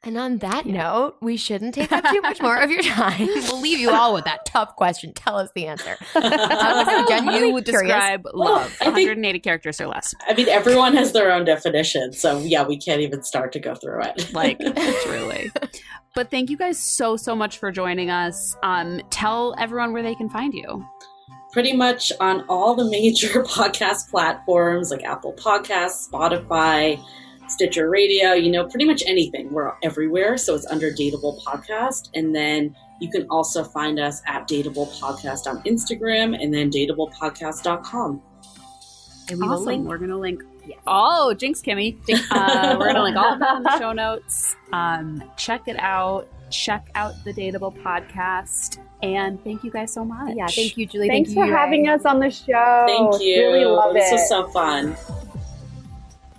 And on that note, we shouldn't take up too much more of your time. We'll leave you all with that tough question. Tell us the answer. You would describe love. 180 characters or less. I mean, everyone has their own definition. So yeah, we can't even start to go through it. Like, truly. But thank you guys so much for joining us. Tell everyone where they can find you. Pretty much on all the major podcast platforms like Apple Podcasts, Spotify, Stitcher Radio, pretty much anything. We're everywhere. So it's under Dateable Podcast. And then you can also find us at Dateable Podcast on Instagram and then dateablepodcast.com. And we will link. We're going to link. Yes. Oh, jinx, Kimmy. We're going to link all of that in the show notes. Check it out. Check out the Dateable Podcast. And thank you guys so much. Yeah, thank you, Julie. Thanks for having us on the show. Thank you. Really love this was so fun.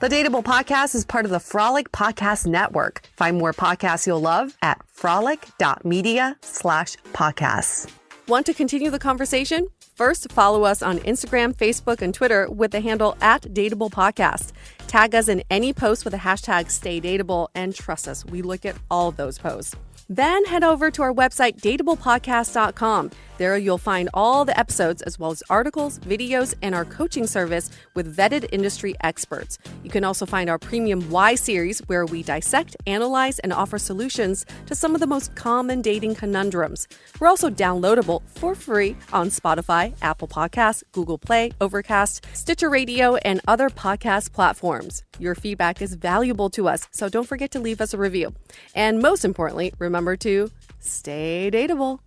The Dateable Podcast is part of the Frolic Podcast Network. Find more podcasts you'll love at frolic.media/podcasts. Want to continue the conversation? First, follow us on Instagram, Facebook, and Twitter with the handle @DateablePodcast. Tag us in any post with the hashtag StayDateable, and trust us, we look at all of those posts. Then head over to our website, dateablepodcast.com. There you'll find all the episodes as well as articles, videos, and our coaching service with vetted industry experts. You can also find our premium Why series where we dissect, analyze, and offer solutions to some of the most common dating conundrums. We're also downloadable for free on Spotify, Apple Podcasts, Google Play, Overcast, Stitcher Radio, and other podcast platforms. Your feedback is valuable to us, so don't forget to leave us a review. And most importantly, remember to stay dateable.